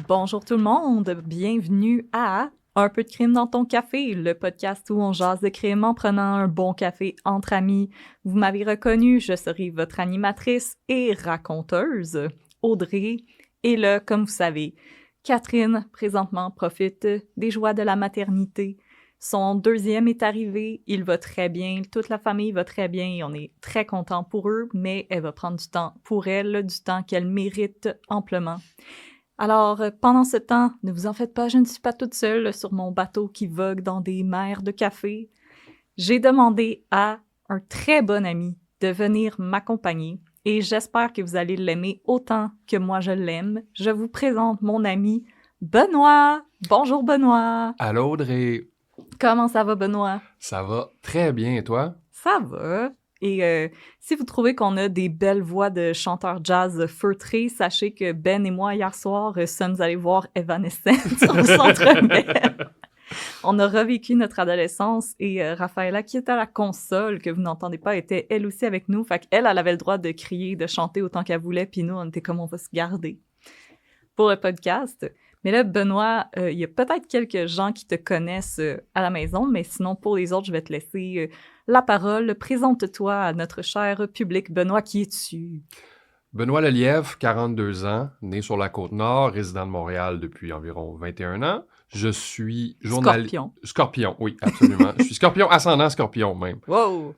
Bonjour tout le monde, bienvenue à Un peu de crime dans ton café, le podcast où on jase de crime en prenant un bon café entre amis. Vous m'avez reconnu, je serai votre animatrice et raconteuse, Audrey. Et là, comme vous savez, Catherine, présentement, profite des joies de la maternité. Son deuxième est arrivé, il va très bien, toute la famille va très bien et on est très contents pour eux, mais elle va prendre du temps pour elle, du temps qu'elle mérite amplement. Alors, pendant ce temps, ne vous en faites pas, je ne suis pas toute seule sur mon bateau qui vogue dans des mers de café. J'ai demandé à un très bon ami de venir m'accompagner et j'espère que vous allez l'aimer autant que moi je l'aime. Je vous présente mon ami Benoît. Bonjour Benoît. Allô Audrey. Comment ça va Benoît? Ça va très bien et toi? Ça va. Et si vous trouvez qu'on a des belles voix de chanteurs jazz feutrés, sachez que Ben et moi, hier soir, sommes allés voir Evanescence au Centre Bell. On a revécu notre adolescence et Raphaëla, qui est à la console, que vous n'entendez pas, était elle aussi avec nous. Fait qu'elle, elle avait le droit de crier, de chanter autant qu'elle voulait, puis nous, on était comme on va se garder pour le podcast. Mais là, Benoît, il y a peut-être quelques gens qui te connaissent à la maison, mais sinon, pour les autres, je vais te laisser la parole. Présente-toi à notre cher public. Benoît, qui es-tu? Benoît Lelièvre, 42 ans, né sur la Côte-Nord, résident de Montréal depuis environ 21 ans. Je suis journaliste... Scorpion. Scorpion, oui, absolument. Je suis Scorpion, ascendant Scorpion même. Wow!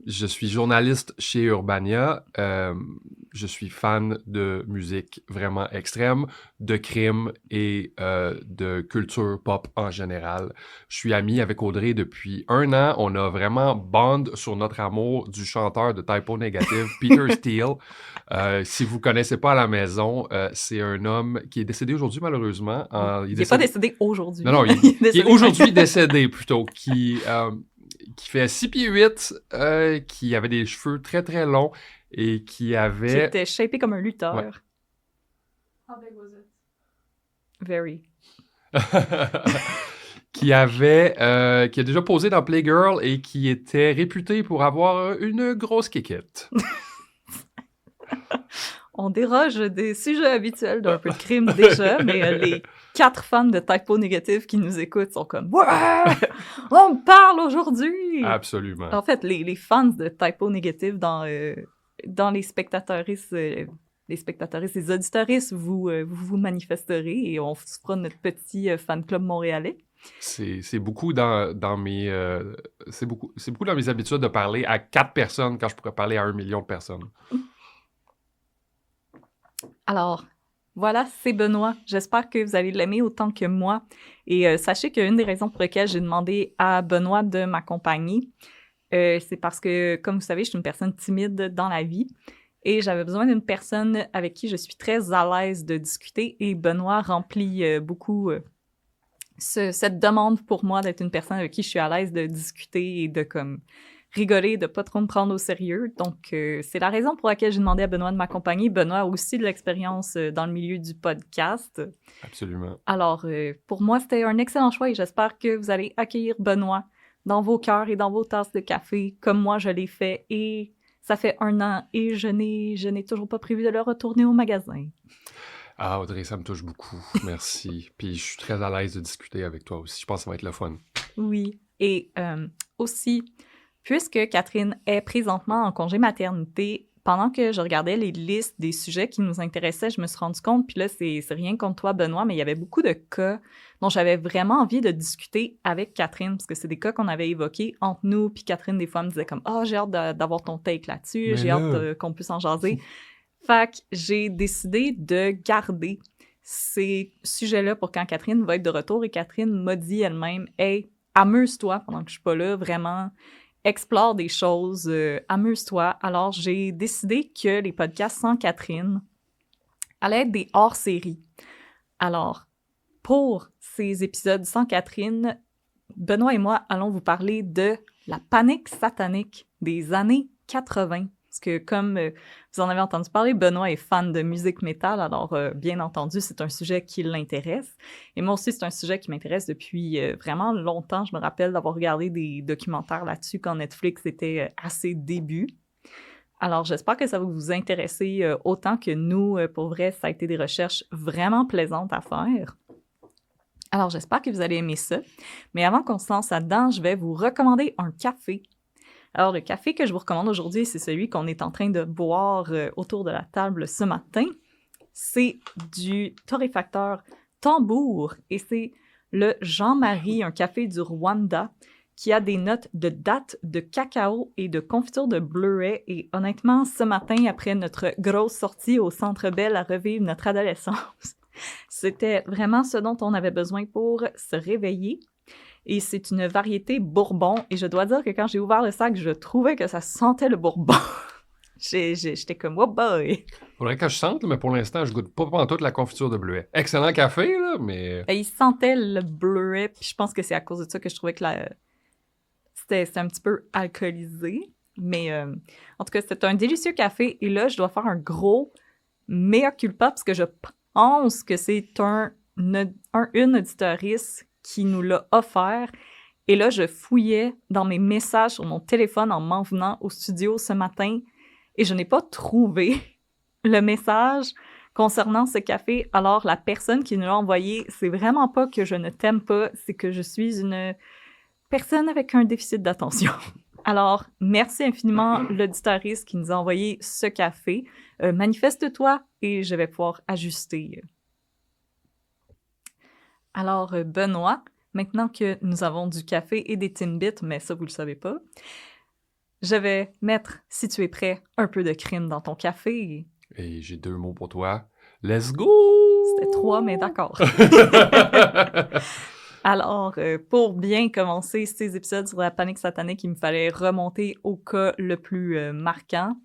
Je suis journaliste chez Urbania. Je suis fan de musique vraiment extrême, de crime et de culture pop en général. Je suis ami avec Audrey depuis 1 an. On a vraiment bond sur notre amour du chanteur de Type O Negative, Peter Steele. Si vous ne connaissez pas à la maison, c'est un homme qui est décédé aujourd'hui, malheureusement. Il n'est pas décédé aujourd'hui. Non, il est aujourd'hui décédé, plutôt, qui fait 6 pieds 8, qui avait des cheveux très, très longs et qui avait... Qui était shapé comme un lutteur. Ouais. How big was it? Very. qui a déjà posé dans Playgirl et qui était réputé pour avoir une grosse kékette. On déroge des sujets habituels d'un peu de crime déjà, mais les 4 fans de Type O Negative qui nous écoutent sont comme « Ouais! On me parle aujourd'hui! » Absolument. En fait, les fans de Type O Negative dans les spectateuristes, les auditeuristes, vous manifesterez et on se fera notre petit fan club montréalais. C'est beaucoup dans mes habitudes de parler à 4 personnes quand je pourrais parler à 1 million de personnes. Alors, voilà, c'est Benoît. J'espère que vous allez l'aimer autant que moi. Et sachez qu'une des raisons pour lesquelles j'ai demandé à Benoît de m'accompagner, c'est parce que, comme vous savez, je suis une personne timide dans la vie et j'avais besoin d'une personne avec qui je suis très à l'aise de discuter et Benoît remplit beaucoup cette demande pour moi d'être une personne avec qui je suis à l'aise de discuter et de comme rigoler, de pas trop me prendre au sérieux. Donc, c'est la raison pour laquelle j'ai demandé à Benoît de m'accompagner. Benoît a aussi de l'expérience dans le milieu du podcast. Absolument. Alors, pour moi, c'était un excellent choix et j'espère que vous allez accueillir Benoît dans vos cœurs et dans vos tasses de café, comme moi je l'ai fait. Et ça fait 1 an et je n'ai toujours pas prévu de le retourner au magasin. Ah, Audrey, ça me touche beaucoup. Merci. Puis je suis très à l'aise de discuter avec toi aussi. Je pense que ça va être le fun. Oui. Et aussi, puisque Catherine est présentement en congé maternité, pendant que je regardais les listes des sujets qui nous intéressaient, je me suis rendu compte, puis là, c'est rien contre toi, Benoît, mais il y avait beaucoup de cas dont j'avais vraiment envie de discuter avec Catherine, parce que c'est des cas qu'on avait évoqués entre nous, puis Catherine, des fois, me disait comme « Ah, j'ai hâte d'avoir ton take là-dessus, j'ai hâte qu'on puisse en jaser. » Fait que j'ai décidé de garder ces sujets-là pour quand Catherine va être de retour, et Catherine m'a dit elle-même « Hey, amuse-toi pendant que je suis pas là, vraiment. » Explore des choses, amuse-toi. Alors, j'ai décidé que les podcasts sans Catherine allaient être des hors-séries. Alors, pour ces épisodes sans Catherine, Benoît et moi allons vous parler de la panique satanique des années 80. Parce que comme vous en avez entendu parler, Benoît est fan de musique métal, alors bien entendu, c'est un sujet qui l'intéresse. Et moi aussi, c'est un sujet qui m'intéresse depuis vraiment longtemps. Je me rappelle d'avoir regardé des documentaires là-dessus quand Netflix était à ses débuts. Alors, j'espère que ça va vous intéresser autant que nous. Pour vrai, ça a été des recherches vraiment plaisantes à faire. Alors, j'espère que vous allez aimer ça. Mais avant qu'on se lance là-dedans, je vais vous recommander un café. Alors, le café que je vous recommande aujourd'hui, c'est celui qu'on est en train de boire autour de la table ce matin. C'est du torréfacteur Tambour et c'est le Jean-Marie, un café du Rwanda qui a des notes de date, de cacao et de confiture de bleuet. Et honnêtement, ce matin, après notre grosse sortie au Centre Bell à revivre notre adolescence, c'était vraiment ce dont on avait besoin pour se réveiller. Et c'est une variété bourbon. Et je dois dire que quand j'ai ouvert le sac, je trouvais que ça sentait le bourbon. J'étais comme, oh boy! Faudrait que je sente, mais pour l'instant, je goûte pas pantoute la confiture de bleuet. Excellent café, là, mais... Et il sentait le bleuet, puis je pense que c'est à cause de ça que je trouvais que c'était un petit peu alcoolisé. Mais en tout cas, c'est un délicieux café. Et là, je dois faire un gros mea culpa parce que je pense que c'est une auditorice qui nous l'a offert. Et là, je fouillais dans mes messages sur mon téléphone en m'en venant au studio ce matin et je n'ai pas trouvé le message concernant ce café. Alors, la personne qui nous l'a envoyé, c'est vraiment pas que je ne t'aime pas, c'est que je suis une personne avec un déficit d'attention. Alors, merci infiniment l'auditoriste qui nous a envoyé ce café. Manifeste-toi et je vais pouvoir ajuster. Alors, Benoît, maintenant que nous avons du café et des Timbits, mais ça, vous le savez pas, je vais mettre, si tu es prêt, un peu de crème dans ton café. Et j'ai 2 mots pour toi. Let's go! C'était 3, mais d'accord. Alors, pour bien commencer ces épisodes sur la panique satanique, il me fallait remonter au cas le plus marquant.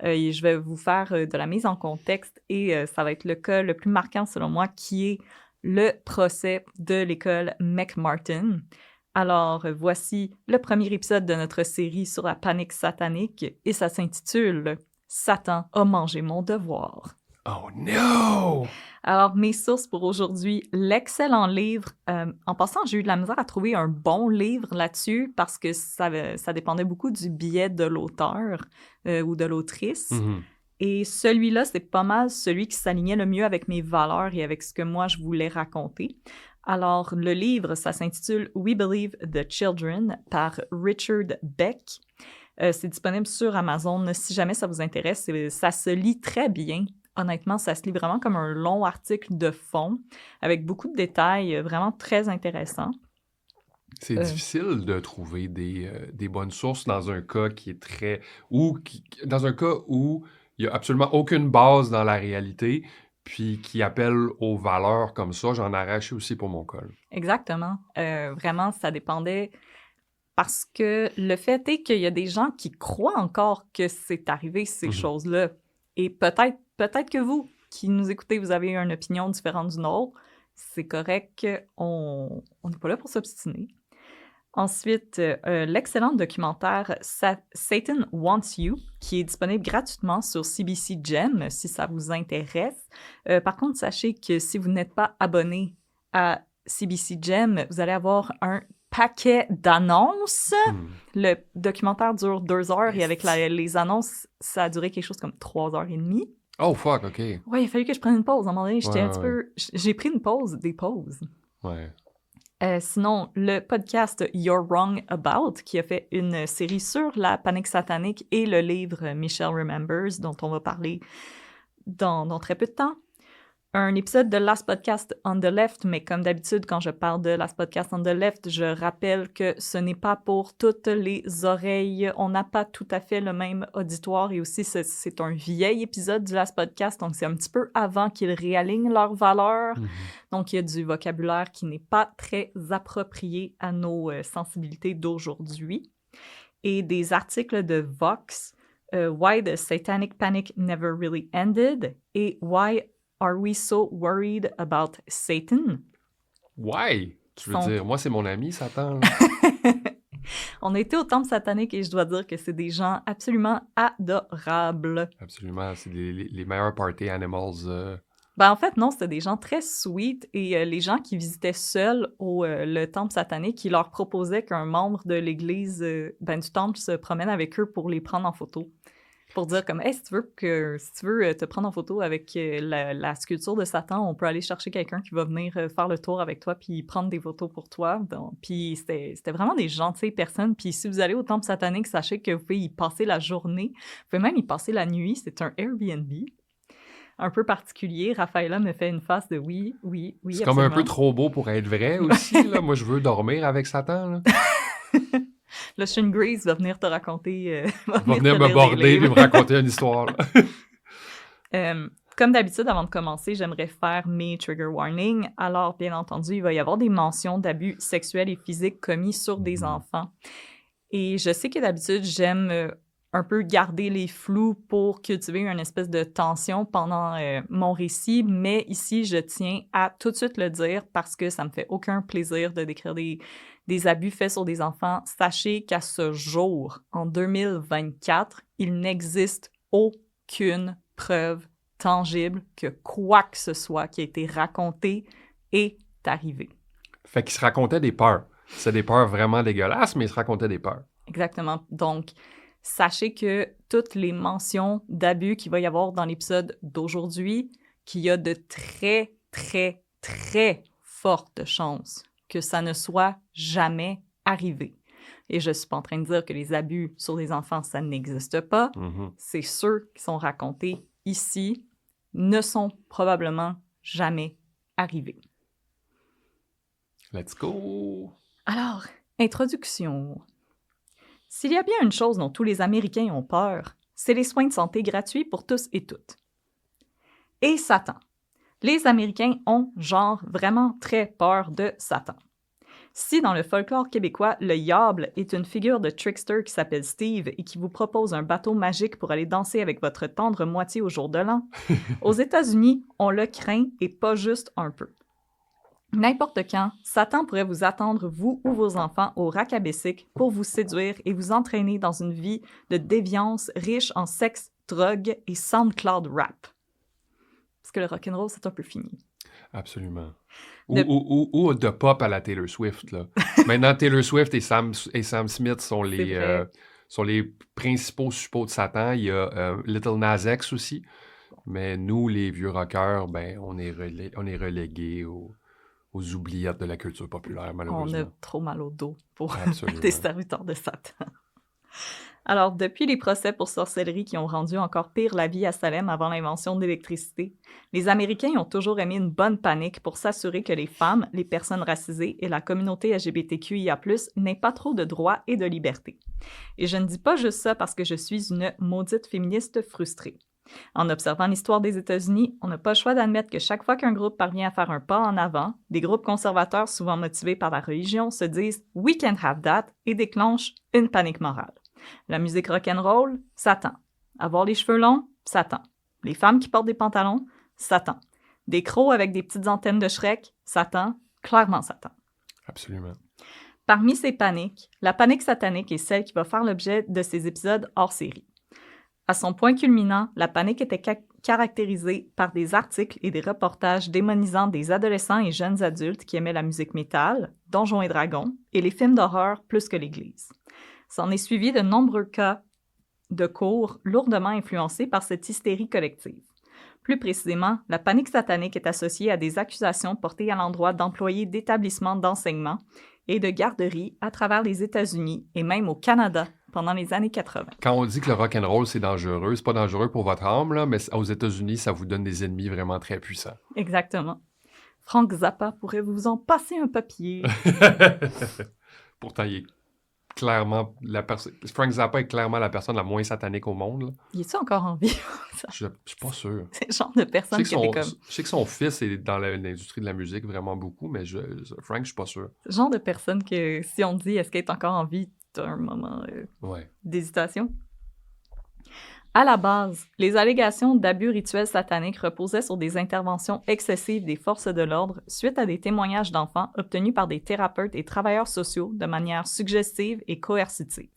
Et je vais vous faire de la mise en contexte et ça va être le cas le plus marquant selon moi qui est le procès de l'école McMartin. Alors, voici le premier épisode de notre série sur la panique satanique et ça s'intitule « Satan a mangé mon devoir ». Oh no! Alors, mes sources pour aujourd'hui, l'excellent livre. En passant, j'ai eu de la misère à trouver un bon livre là-dessus parce que ça dépendait beaucoup du biais de l'auteur ou de l'autrice. Mm-hmm. Et celui-là, c'est pas mal celui qui s'alignait le mieux avec mes valeurs et avec ce que moi, je voulais raconter. Alors, le livre, ça s'intitule « We Believe the Children » par Richard Beck. C'est disponible sur Amazon. Si jamais ça vous intéresse, ça se lit très bien. Honnêtement, ça se lit vraiment comme un long article de fond avec beaucoup de détails vraiment très intéressants. C'est difficile de trouver des bonnes sources dans un cas qui est très... dans un cas où il n'y a absolument aucune base dans la réalité, puis qui appelle aux valeurs comme ça. J'en arrache aussi pour mon col. Exactement. Vraiment, ça dépendait... Parce que le fait est qu'il y a des gens qui croient encore que c'est arrivé, ces choses-là. Et peut-être que vous, qui nous écoutez, vous avez une opinion différente du nôtre. C'est correct, on n'est pas là pour s'obstiner. Ensuite, l'excellent documentaire Satan Wants You, qui est disponible gratuitement sur CBC Gem, si ça vous intéresse. Par contre, sachez que si vous n'êtes pas abonné à CBC Gem, vous allez avoir un paquet d'annonces. Le documentaire dure 2 heures et avec les annonces, ça a duré quelque chose comme 3h30. Oh, fuck, OK. Ouais, il a fallu que je prenne une pause. À un moment donné, j'étais Ouais, un petit peu... J'ai pris une pause, des pauses. Ouais. Sinon, le podcast You're Wrong About, qui a fait une série sur la panique satanique et le livre Michelle Remembers, dont on va parler dans très peu de temps. Un épisode de Last Podcast on the Left, mais comme d'habitude, quand je parle de Last Podcast on the Left, je rappelle que ce n'est pas pour toutes les oreilles. On n'a pas tout à fait le même auditoire et aussi, c'est un vieil épisode du Last Podcast, donc c'est un petit peu avant qu'ils réalignent leurs valeurs. Donc, il y a du vocabulaire qui n'est pas très approprié à nos sensibilités d'aujourd'hui. Et des articles de Vox, Why the Satanic Panic Never Really Ended et Why Are We So Worried About Satan? Why? Tu veux dire, moi, c'est mon ami, Satan, là? On a été au temple satanique et je dois dire que c'est des gens absolument adorables. Absolument, c'est les meilleurs party animals. Ben, en fait, non, c'était des gens très sweet et les gens qui visitaient seuls le temple satanique, ils leur proposaient qu'un membre de l'église, du temple, se promène avec eux pour les prendre en photo. Pour dire comme, hey, si tu veux te prendre en photo avec la sculpture de Satan, on peut aller chercher quelqu'un qui va venir faire le tour avec toi puis prendre des photos pour toi. Donc, puis c'était vraiment des gentilles personnes. Puis si vous allez au temple satanique, sachez que vous pouvez y passer la journée. Vous pouvez même y passer la nuit. C'est un Airbnb un peu particulier. Raphaëlla me fait une face de oui, oui, oui, C'est comme un peu absolument. trop beau pour être vrai aussi, là. Moi, je veux dormir avec Satan, là. Le Shane Grace va venir te raconter... Il va venir te me lire border des et me livres. raconter une histoire, là. Comme d'habitude, avant de commencer, j'aimerais faire mes trigger warnings. Alors, bien entendu, il va y avoir des mentions d'abus sexuels et physiques commis sur des enfants. Et je sais que d'habitude, j'aime un peu garder les flous pour cultiver une espèce de tension pendant mon récit, mais ici, je tiens à tout de suite le dire parce que ça me fait aucun plaisir de décrire des abus faits sur des enfants. Sachez qu'à ce jour, en 2024, il n'existe aucune preuve tangible que quoi que ce soit qui a été raconté est arrivé. Fait qu'il se racontait des peurs. C'est des peurs vraiment dégueulasses, mais il se racontait des peurs. Exactement. Donc, sachez que toutes les mentions d'abus qu'il va y avoir dans l'épisode d'aujourd'hui, qu'il y a de très, très, très fortes chances que ça ne soit jamais arrivé. Et je ne suis pas en train de dire que les abus sur les enfants, ça n'existe pas. Mhm. C'est ceux qui sont racontés ici ne sont probablement jamais arrivés. Let's go! Alors, introduction. S'il y a bien une chose dont tous les Américains ont peur, c'est les soins de santé gratuits pour tous et toutes. Et Satan. Les Américains ont, genre, vraiment très peur de Satan. Si dans le folklore québécois, le diable est une figure de trickster qui s'appelle Steve et qui vous propose un bateau magique pour aller danser avec votre tendre moitié au jour de l'an, aux États-Unis, on le craint et pas juste un peu. N'importe quand, Satan pourrait vous attendre, vous ou vos enfants, au Racabessic pour vous séduire et vous entraîner dans une vie de déviance riche en sexe, drogue et SoundCloud rap. Parce que le rock'n'roll, c'est un peu fini. Absolument. De- Ou de pop à la Taylor Swift, là. Maintenant, Taylor Swift et Sam Smith sont vrai. les principaux suppôts de Satan. Il y a Little Nas X aussi. Mais nous, les vieux rockers, ben, on est relégués aux oubliettes de la culture populaire, On malheureusement. a trop mal au dos pour Absolument. des serviteurs de Satan. Alors, depuis les procès pour sorcellerie qui ont rendu encore pire la vie à Salem avant l'invention de l'électricité, les Américains ont toujours émis une bonne panique pour s'assurer que les femmes, les personnes racisées et la communauté LGBTQIA+, n'aient pas trop de droits et de libertés. Et je ne dis pas juste ça parce que je suis une maudite féministe frustrée. En observant l'histoire des États-Unis, on n'a pas le choix d'admettre que chaque fois qu'un groupe parvient à faire un pas en avant, des groupes conservateurs souvent motivés par la religion se disent « We can't have that » et déclenchent une panique morale. La musique rock'n'roll, Satan. Avoir les cheveux longs, Satan. Les femmes qui portent des pantalons, Satan. Des crocs avec des petites antennes de Shrek, Satan. Clairement Satan. Absolument. Parmi ces paniques, la panique satanique est celle qui va faire l'objet de ces épisodes hors série. À son point culminant, la panique était caractérisée par des articles et des reportages démonisant des adolescents et jeunes adultes qui aimaient la musique métal, Donjons et Dragons, et les films d'horreur plus que l'Église. S'en est suivi de nombreux cas de cours lourdement influencés par cette hystérie collective. Plus précisément, la panique satanique est associée à des accusations portées à l'endroit d'employés d'établissements d'enseignement et de garderies à travers les États-Unis et même au Canada pendant les années 80. Quand on dit que le rock'n'roll, c'est dangereux, c'est pas dangereux pour votre âme, là, mais aux États-Unis, ça vous donne des ennemis vraiment très puissants. Exactement. Frank Zappa pourrait vous en passer un papier. Pourtant, il est clairement Frank Zappa est clairement la personne la moins satanique au monde, là. Il est-tu encore en vie? Je suis pas sûr. C'est le genre de personne qui était comme... Je sais que son fils est dans l'industrie de la musique vraiment beaucoup, mais Frank, je suis pas sûr. C'est le genre de personne que si on dit est-ce qu'elle est encore en vie, t'as un moment Ouais. d'hésitation. À la base, les allégations d'abus rituels sataniques reposaient sur des interventions excessives des forces de l'ordre suite à des témoignages d'enfants obtenus par des thérapeutes et travailleurs sociaux de manière suggestive et coercitive.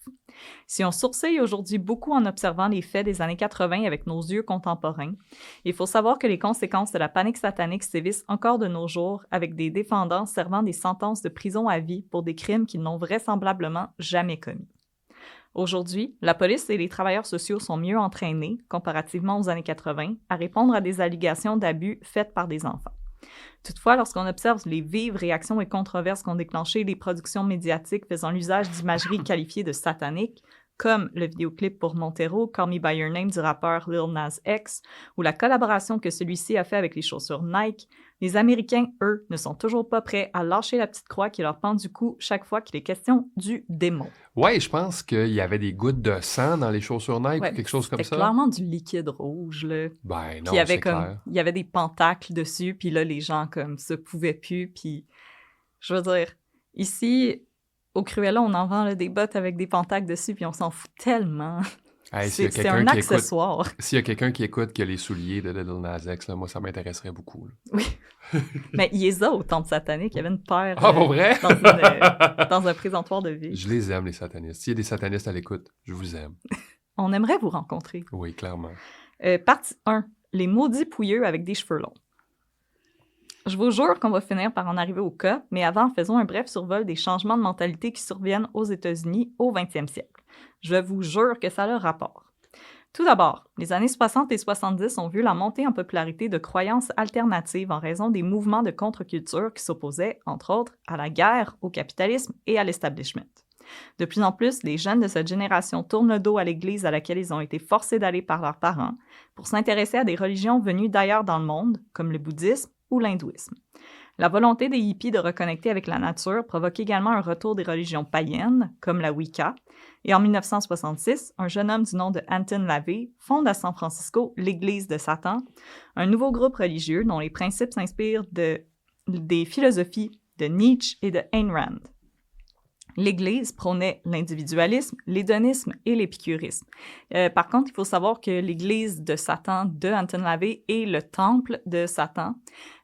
Si on sourcille aujourd'hui beaucoup en observant les faits des années 80 avec nos yeux contemporains, il faut savoir que les conséquences de la panique satanique sévissent encore de nos jours avec des défendants servant des sentences de prison à vie pour des crimes qu'ils n'ont vraisemblablement jamais commis. Aujourd'hui, la police et les travailleurs sociaux sont mieux entraînés, comparativement aux années 80, à répondre à des allégations d'abus faites par des enfants. Toutefois, lorsqu'on observe les vives réactions et controverses qu'ont déclenchées les productions médiatiques faisant l'usage d'imagerie qualifiée de satanique, comme le vidéoclip pour Montero, Call Me By Your Name du rappeur Lil Nas X, ou la collaboration que celui-ci a fait avec les chaussures Nike, les Américains, eux, ne sont toujours pas prêts à lâcher la petite croix qui leur pend du cou chaque fois qu'il est question du démon. Ouais, je pense qu'il y avait des gouttes de sang dans les chaussures Nike ou quelque chose comme ça. C'était clairement du liquide rouge, là. Ben non, puis c'est clair. Il y avait des pentacles dessus, puis là, les gens, comme, se pouvaient plus, puis... Je veux dire, ici, au Cruella, on en vend là, des bottes avec des pentacles dessus, puis on s'en fout tellement. Hey, c'est un accessoire. S'il y a quelqu'un qui écoute qui a les souliers de Lil Nas X, là, moi, ça m'intéresserait beaucoup. Là. Oui. Mais il les a au temple satanique. Il y avait une paire pour vrai? dans un présentoir de vie. Je les aime, les satanistes. S'il y a des satanistes à l'écoute, je vous aime. On aimerait vous rencontrer. Oui, clairement. Partie 1. Les maudits pouilleux avec des cheveux longs. Je vous jure qu'on va finir par en arriver au cas, mais avant, faisons un bref survol des changements de mentalité qui surviennent aux États-Unis au 20e siècle. Je vous jure que ça a le rapport. Tout d'abord, les années 60 et 70 ont vu la montée en popularité de croyances alternatives en raison des mouvements de contre-culture qui s'opposaient, entre autres, à la guerre, au capitalisme et à l'establishment. De plus en plus, les jeunes de cette génération tournent le dos à l'Église à laquelle ils ont été forcés d'aller par leurs parents pour s'intéresser à des religions venues d'ailleurs dans le monde, comme le bouddhisme ou l'hindouisme. La volonté des hippies de reconnecter avec la nature provoque également un retour des religions païennes, comme la Wicca, et en 1966, un jeune homme du nom de Anton LaVey fonde à San Francisco l'Église de Satan, un nouveau groupe religieux dont les principes s'inspirent des philosophies de Nietzsche et de Ayn Rand. L'Église prônait l'individualisme, l'hédonisme et l'épicurisme. Par contre, il faut savoir que l'Église de Satan de Anton LaVey et le Temple de Satan,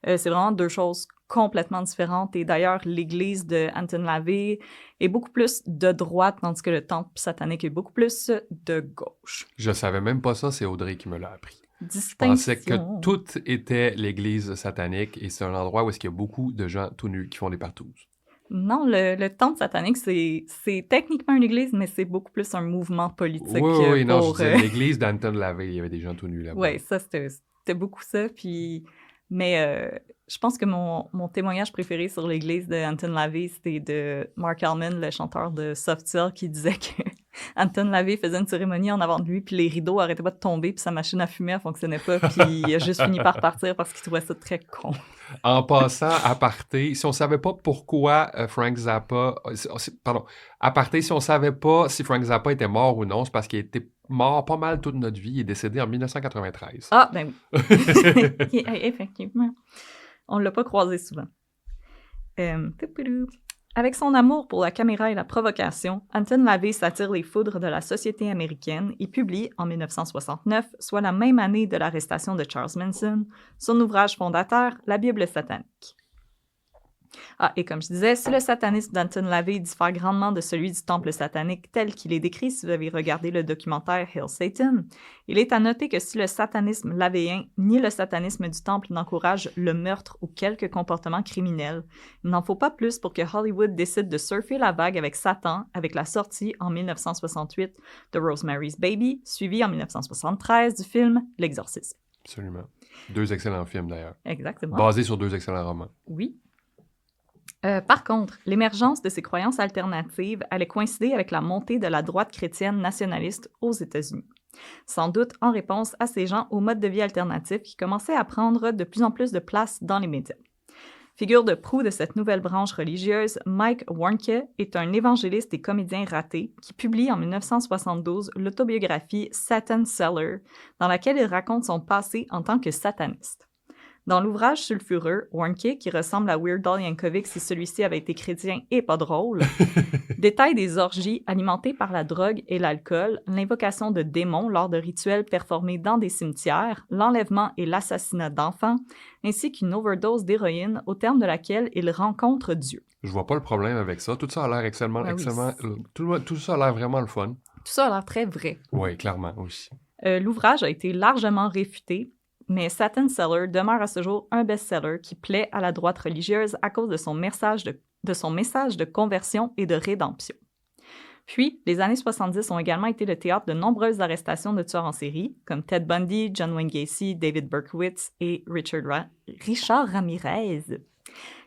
c'est vraiment deux choses complètement différentes. Et d'ailleurs, l'Église de Anton LaVey est beaucoup plus de droite, tandis que le Temple satanique est beaucoup plus de gauche. Je savais même pas ça, c'est Audrey qui me l'a appris. Distinction. Je pensais que tout était l'Église satanique et c'est un endroit où est-ce qu'il y a beaucoup de gens tout nus qui font des partous. Non, le temple satanique, c'est techniquement une église, mais c'est beaucoup plus un mouvement politique. Oui, non, je disais l'église d'Anton LaVey, il y avait des gens tout nus là-bas. Oui, ça, c'était beaucoup ça. Mais je pense que mon témoignage préféré sur l'église de Anton LaVey, c'était de Mark Almond, le chanteur de Soft Cell, qui disait que Anton LaVey faisait une cérémonie en avant de lui, puis les rideaux arrêtaient pas de tomber, puis sa machine à fumer, elle fonctionnait pas, puis il a juste fini par partir parce qu'il trouvait ça très con. En passant, aparté, si on savait pas pourquoi Frank Zappa... Pardon, aparté, si on savait pas si Frank Zappa était mort ou non, c'est parce qu'il était mort pas mal toute notre vie. Il est décédé en 1993. Ah, ben oui. Effectivement. On l'a pas croisé souvent. Avec son amour pour la caméra et la provocation, Anton LaVey s'attire les foudres de la société américaine et publie, en 1969, soit la même année de l'arrestation de Charles Manson, son ouvrage fondateur, La Bible satanique. Ah, et comme je disais, si le satanisme d'Anton LaVey diffère grandement de celui du temple satanique tel qu'il est décrit si vous avez regardé le documentaire Hail Satan, il est à noter que si le satanisme lavéen ni le satanisme du temple n'encourage le meurtre ou quelques comportements criminels, il n'en faut pas plus pour que Hollywood décide de surfer la vague avec Satan avec la sortie en 1968 de Rosemary's Baby, suivie en 1973 du film L'Exorcisme. Absolument. 2 excellents films d'ailleurs. Exactement. Basés sur 2 excellents romans. Oui. Par contre, l'émergence de ces croyances alternatives allait coïncider avec la montée de la droite chrétienne nationaliste aux États-Unis. Sans doute en réponse à ces gens au mode de vie alternatif qui commençaient à prendre de plus en plus de place dans les médias. Figure de proue de cette nouvelle branche religieuse, Mike Warnke est un évangéliste et comédien raté qui publie en 1972 l'autobiographie Satan Seller, dans laquelle il raconte son passé en tant que sataniste. Dans l'ouvrage sulfureux, Warnke, qui ressemble à Weird Al Yankovic si celui-ci avait été chrétien et pas drôle, détaille des orgies alimentées par la drogue et l'alcool, l'invocation de démons lors de rituels performés dans des cimetières, l'enlèvement et l'assassinat d'enfants, ainsi qu'une overdose d'héroïne au terme de laquelle il rencontre Dieu. Je vois pas le problème avec ça. Tout ça a l'air extrêmement... Ah oui. Tout ça a l'air vraiment le fun. Tout ça a l'air très vrai. Oui, clairement, aussi. L'ouvrage a été largement réfuté, mais Satan's Cellar demeure à ce jour un best-seller qui plaît à la droite religieuse à cause de son message de conversion et de rédemption. Puis, les années 70 ont également été le théâtre de nombreuses arrestations de tueurs en série, comme Ted Bundy, John Wayne Gacy, David Berkowitz et Richard Ramirez.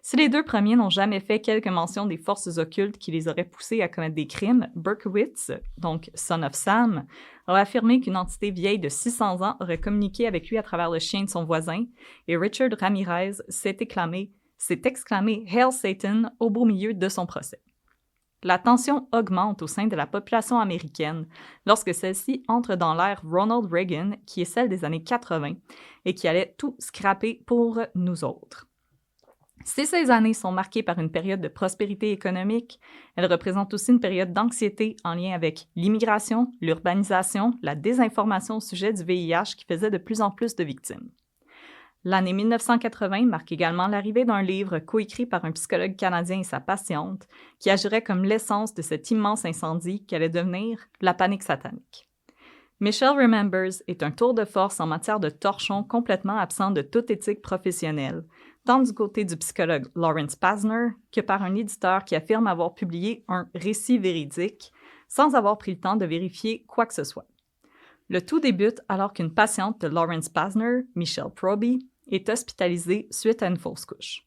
Si les deux premiers n'ont jamais fait quelque mention des forces occultes qui les auraient poussés à commettre des crimes, Berkowitz, donc Son of Sam, a affirmé qu'une entité vieille de 600 ans aurait communiqué avec lui à travers le chien de son voisin, et Richard Ramirez s'est exclamé « Hail Satan » au beau milieu de son procès. La tension augmente au sein de la population américaine lorsque celle-ci entre dans l'ère Ronald Reagan, qui est celle des années 80, et qui allait tout scraper pour nous autres. Si ces années sont marquées par une période de prospérité économique, elles représentent aussi une période d'anxiété en lien avec l'immigration, l'urbanisation, la désinformation au sujet du VIH qui faisait de plus en plus de victimes. L'année 1980 marque également l'arrivée d'un livre coécrit par un psychologue canadien et sa patiente qui agirait comme l'essence de cet immense incendie qu'allait devenir la panique satanique. Michelle Remembers est un tour de force en matière de torchon complètement absent de toute éthique professionnelle, tant du côté du psychologue Lawrence Pasner que par un éditeur qui affirme avoir publié un récit véridique sans avoir pris le temps de vérifier quoi que ce soit. Le tout débute alors qu'une patiente de Lawrence Pasner, Michelle Proby, est hospitalisée suite à une fausse couche.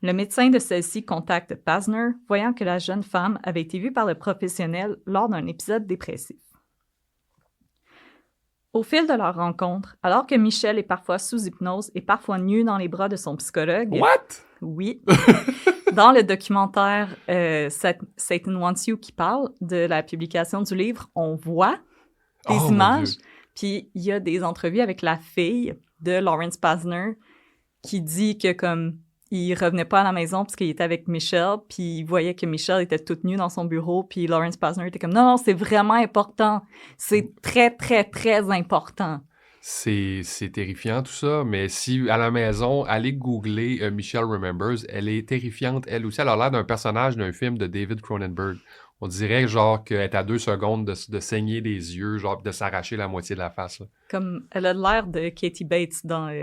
Le médecin de celle-ci contacte Pasner, voyant que la jeune femme avait été vue par le professionnel lors d'un épisode dépressif. Au fil de leur rencontre, alors que Michelle est parfois sous hypnose et parfois nue dans les bras de son psychologue... What? Oui. Dans le documentaire Satan Wants You qui parle de la publication du livre, on voit des images, puis il y a des entrevues avec la fille de Lawrence Pasner qui dit que comme il revenait pas à la maison parce qu'il était avec Michelle, puis il voyait que Michelle était toute nue dans son bureau, puis Lawrence Pasner était comme non, c'est vraiment important, c'est très, très, très important. C'est terrifiant tout ça, mais si à la maison, allez googler Michelle Remembers, elle est terrifiante elle aussi, elle a l'air d'un personnage d'un film de David Cronenberg. On dirait genre qu'elle est à 2 secondes de saigner des yeux, genre de s'arracher la moitié de la face. Là. Comme elle a l'air de Katie Bates dans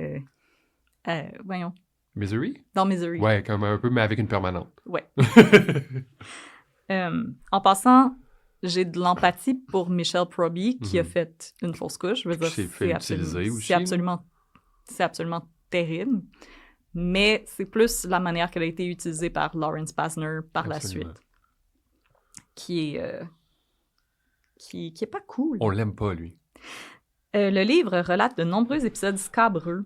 voyons. Misery? Dans Misery. Ouais, comme un peu, mais avec une permanente. Ouais. En passant, j'ai de l'empathie pour Michelle Proby qui a fait une fausse couche. Je veux dire, c'est absolument terrible. Mais c'est plus la manière qu'elle a été utilisée par Lawrence Pasner par la suite. Qui est pas cool. On l'aime pas, lui. Le livre relate de nombreux épisodes scabreux.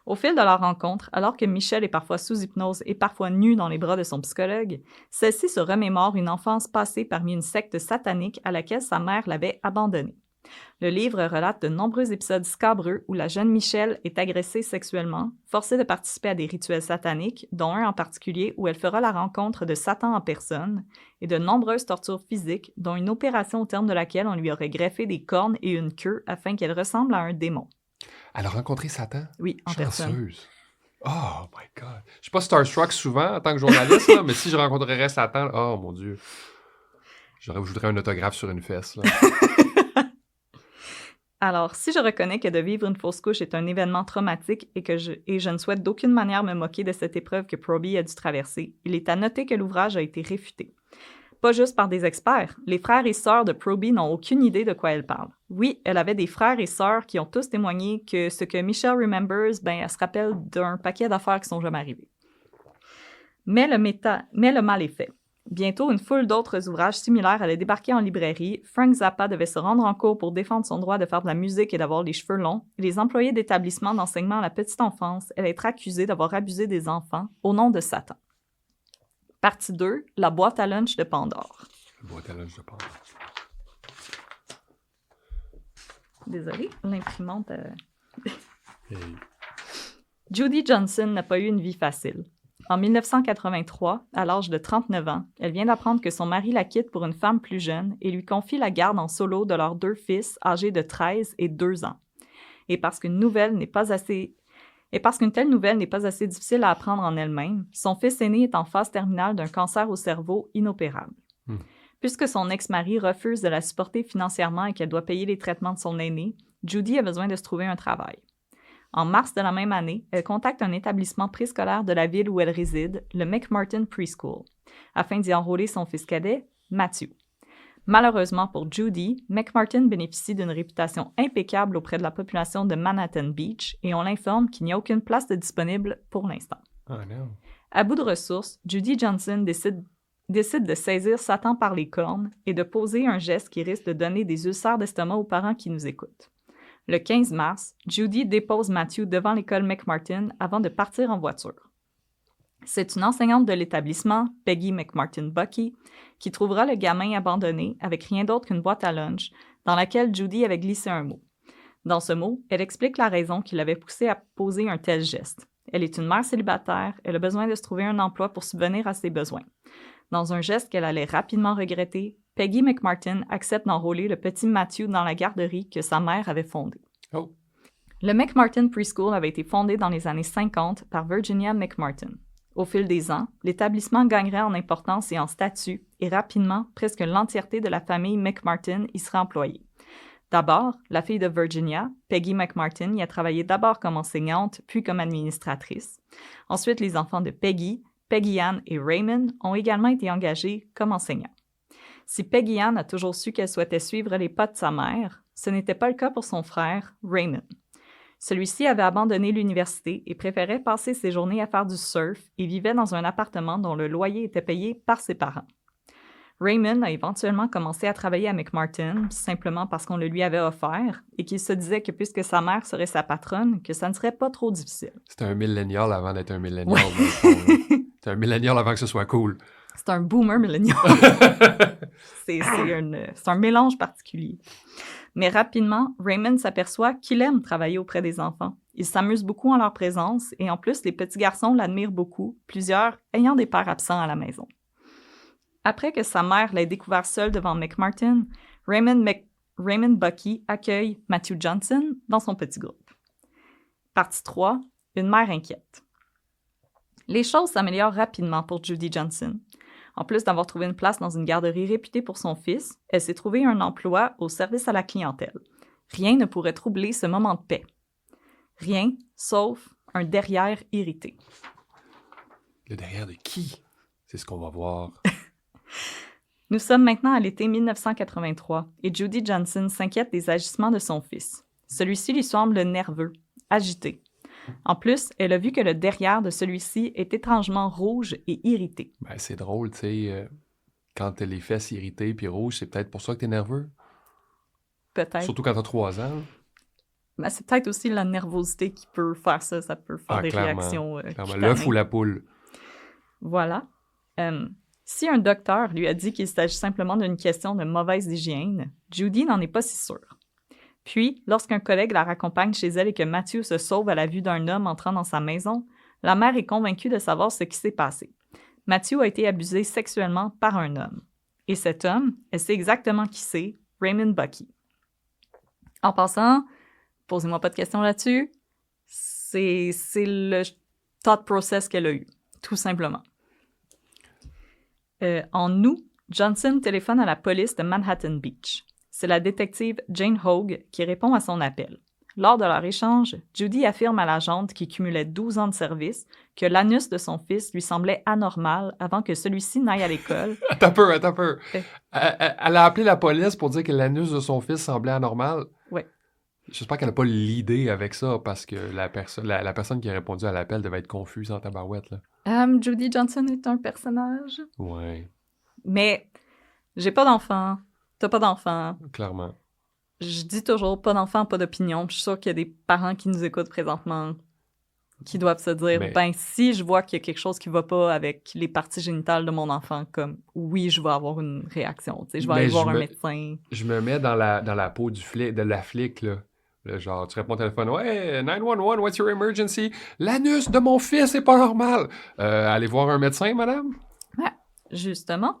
Au fil de leur rencontre, alors que Michelle est parfois sous hypnose et parfois nue dans les bras de son psychologue, celle-ci se remémore une enfance passée parmi une secte satanique à laquelle sa mère l'avait abandonnée. Le livre relate de nombreux épisodes scabreux où la jeune Michelle est agressée sexuellement, forcée de participer à des rituels sataniques, dont un en particulier où elle fera la rencontre de Satan en personne, et de nombreuses tortures physiques, dont une opération au terme de laquelle on lui aurait greffé des cornes et une queue afin qu'elle ressemble à un démon. Elle a rencontré Satan? Oui, en personne. Oh my God. Je suis pas starstruck souvent en tant que journaliste, là, mais si je rencontrerais Satan, oh mon Dieu. Je voudrais un autographe sur une fesse. Là. Alors, si je reconnais que de vivre une fausse couche est un événement traumatique et je ne souhaite d'aucune manière me moquer de cette épreuve que Proby a dû traverser, il est à noter que l'ouvrage a été réfuté. Pas juste par des experts, les frères et sœurs de Proby n'ont aucune idée de quoi elle parle. Oui, elle avait des frères et sœurs qui ont tous témoigné que ce que Michelle Remembers, elle se rappelle d'un paquet d'affaires qui sont jamais arrivées. Mais le mal est fait. Bientôt, une foule d'autres ouvrages similaires allaient débarquer en librairie. Frank Zappa devait se rendre en cours pour défendre son droit de faire de la musique et d'avoir les cheveux longs. Les employés d'établissements d'enseignement à la petite enfance allaient être accusés d'avoir abusé des enfants au nom de Satan. Partie 2, la boîte à lunch de Pandore. La boîte à lunch de Pandore. Désolée, l'imprimante... Hey. Judy Johnson n'a pas eu une vie facile. En 1983, à l'âge de 39 ans, elle vient d'apprendre que son mari la quitte pour une femme plus jeune et lui confie la garde en solo de leurs 2 fils âgés de 13 et 2 ans. Et parce qu'une telle nouvelle n'est pas assez difficile à apprendre en elle-même, son fils aîné est en phase terminale d'un cancer au cerveau inopérable. Puisque son ex-mari refuse de la supporter financièrement et qu'elle doit payer les traitements de son aîné, Judy a besoin de se trouver un travail. En mars de la même année, elle contacte un établissement préscolaire de la ville où elle réside, le McMartin Preschool, afin d'y enrôler son fils cadet, Matthew. Malheureusement pour Judy, McMartin bénéficie d'une réputation impeccable auprès de la population de Manhattan Beach et on l'informe qu'il n'y a aucune place de disponible pour l'instant. Oh non. À bout de ressources, Judy Johnson décide de saisir Satan par les cornes et de poser un geste qui risque de donner des ulcères d'estomac aux parents qui nous écoutent. Le 15 mars, Judy dépose Matthew devant l'école McMartin avant de partir en voiture. C'est une enseignante de l'établissement, Peggy McMartin Bucky, qui trouvera le gamin abandonné avec rien d'autre qu'une boîte à lunch dans laquelle Judy avait glissé un mot. Dans ce mot, elle explique la raison qui l'avait poussée à poser un tel geste. Elle est une mère célibataire, elle a besoin de se trouver un emploi pour subvenir à ses besoins. Dans un geste qu'elle allait rapidement regretter, Peggy McMartin accepte d'enrôler le petit Matthew dans la garderie que sa mère avait fondée. Oh. Le McMartin Preschool avait été fondé dans les années 50 par Virginia McMartin. Au fil des ans, l'établissement gagnerait en importance et en statut, et rapidement, presque l'entièreté de la famille McMartin y serait employée. D'abord, la fille de Virginia, Peggy McMartin, y a travaillé d'abord comme enseignante, puis comme administratrice. Ensuite, les enfants de Peggy, Peggy Ann et Raymond ont également été engagés comme enseignants. Si Peggy Ann a toujours su qu'elle souhaitait suivre les pas de sa mère, ce n'était pas le cas pour son frère, Raymond. Celui-ci avait abandonné l'université et préférait passer ses journées à faire du surf et vivait dans un appartement dont le loyer était payé par ses parents. Raymond a éventuellement commencé à travailler à McMartin simplement parce qu'on le lui avait offert et qu'il se disait que puisque sa mère serait sa patronne, que ça ne serait pas trop difficile. C'était un millénial avant d'être un millénial. Ouais. C'était un millénial avant que ce soit cool. C'est un boomer millénial. C'est un mélange particulier. Mais rapidement, Raymond s'aperçoit qu'il aime travailler auprès des enfants. Il s'amuse beaucoup en leur présence et en plus, les petits garçons l'admirent beaucoup, plusieurs ayant des pères absents à la maison. Après que sa mère l'ait découvert seul devant McMartin, Raymond Bucky accueille Matthew Johnson dans son petit groupe. Partie 3, une mère inquiète. Les choses s'améliorent rapidement pour Judy Johnson. En plus d'avoir trouvé une place dans une garderie réputée pour son fils, elle s'est trouvé un emploi au service à la clientèle. Rien ne pourrait troubler ce moment de paix. Rien, sauf un derrière irrité. Le derrière de qui? C'est ce qu'on va voir. Nous sommes maintenant à l'été 1983 et Judy Johnson s'inquiète des agissements de son fils. Celui-ci lui semble nerveux, agité. En plus, elle a vu que le derrière de celui-ci est étrangement rouge et irrité. Ben, c'est drôle, tu sais, quand t'as les fesses irritées puis rouges, c'est peut-être pour ça que t'es nerveux. Peut-être. Surtout quand t'as 3 ans. Ben, c'est peut-être aussi la nervosité qui peut faire ça. Ça peut faire des clairement, réactions clairement. cutanées. L'œuf ou la poule. Voilà. Si un docteur lui a dit qu'il s'agit simplement d'une question de mauvaise hygiène, Judy n'en est pas si sûre. Puis, lorsqu'un collègue la raccompagne chez elle et que Matthew se sauve à la vue d'un homme entrant dans sa maison, la mère est convaincue de savoir ce qui s'est passé. Matthew a été abusé sexuellement par un homme. Et cet homme, elle sait exactement qui c'est, Raymond Bucky. En passant, posez-moi pas de questions là-dessus, c'est le thought process qu'elle a eu, tout simplement. En août, Johnson téléphone à la police de Manhattan Beach. C'est la détective Jane Hogue qui répond à son appel. Lors de leur échange, Judy affirme à l'agente qui cumulait 12 ans de service que l'anus de son fils lui semblait anormal avant que celui-ci n'aille à l'école. Attends un peu. Elle a appelé la police pour dire que l'anus de son fils semblait anormal. Oui. J'espère qu'elle n'a pas l'idée avec ça parce que la personne qui a répondu à l'appel devait être confuse en tabarouette, là. Judy Johnson est un personnage. Ouais. Mais j'ai pas d'enfant. T'as pas d'enfant. Clairement. Je dis toujours pas d'enfant, pas d'opinion. Je suis sûre qu'il y a des parents qui nous écoutent présentement qui doivent se dire, si je vois qu'il y a quelque chose qui va pas avec les parties génitales de mon enfant, comme oui, je vais avoir une réaction. Tu sais, je vais aller voir un médecin. Je me mets dans la peau de la flic, là. Là, genre, tu réponds au téléphone, « Ouais, 911, what's your emergency? L'anus de mon fils est pas normal. Allez voir un médecin, madame? » Ouais, justement.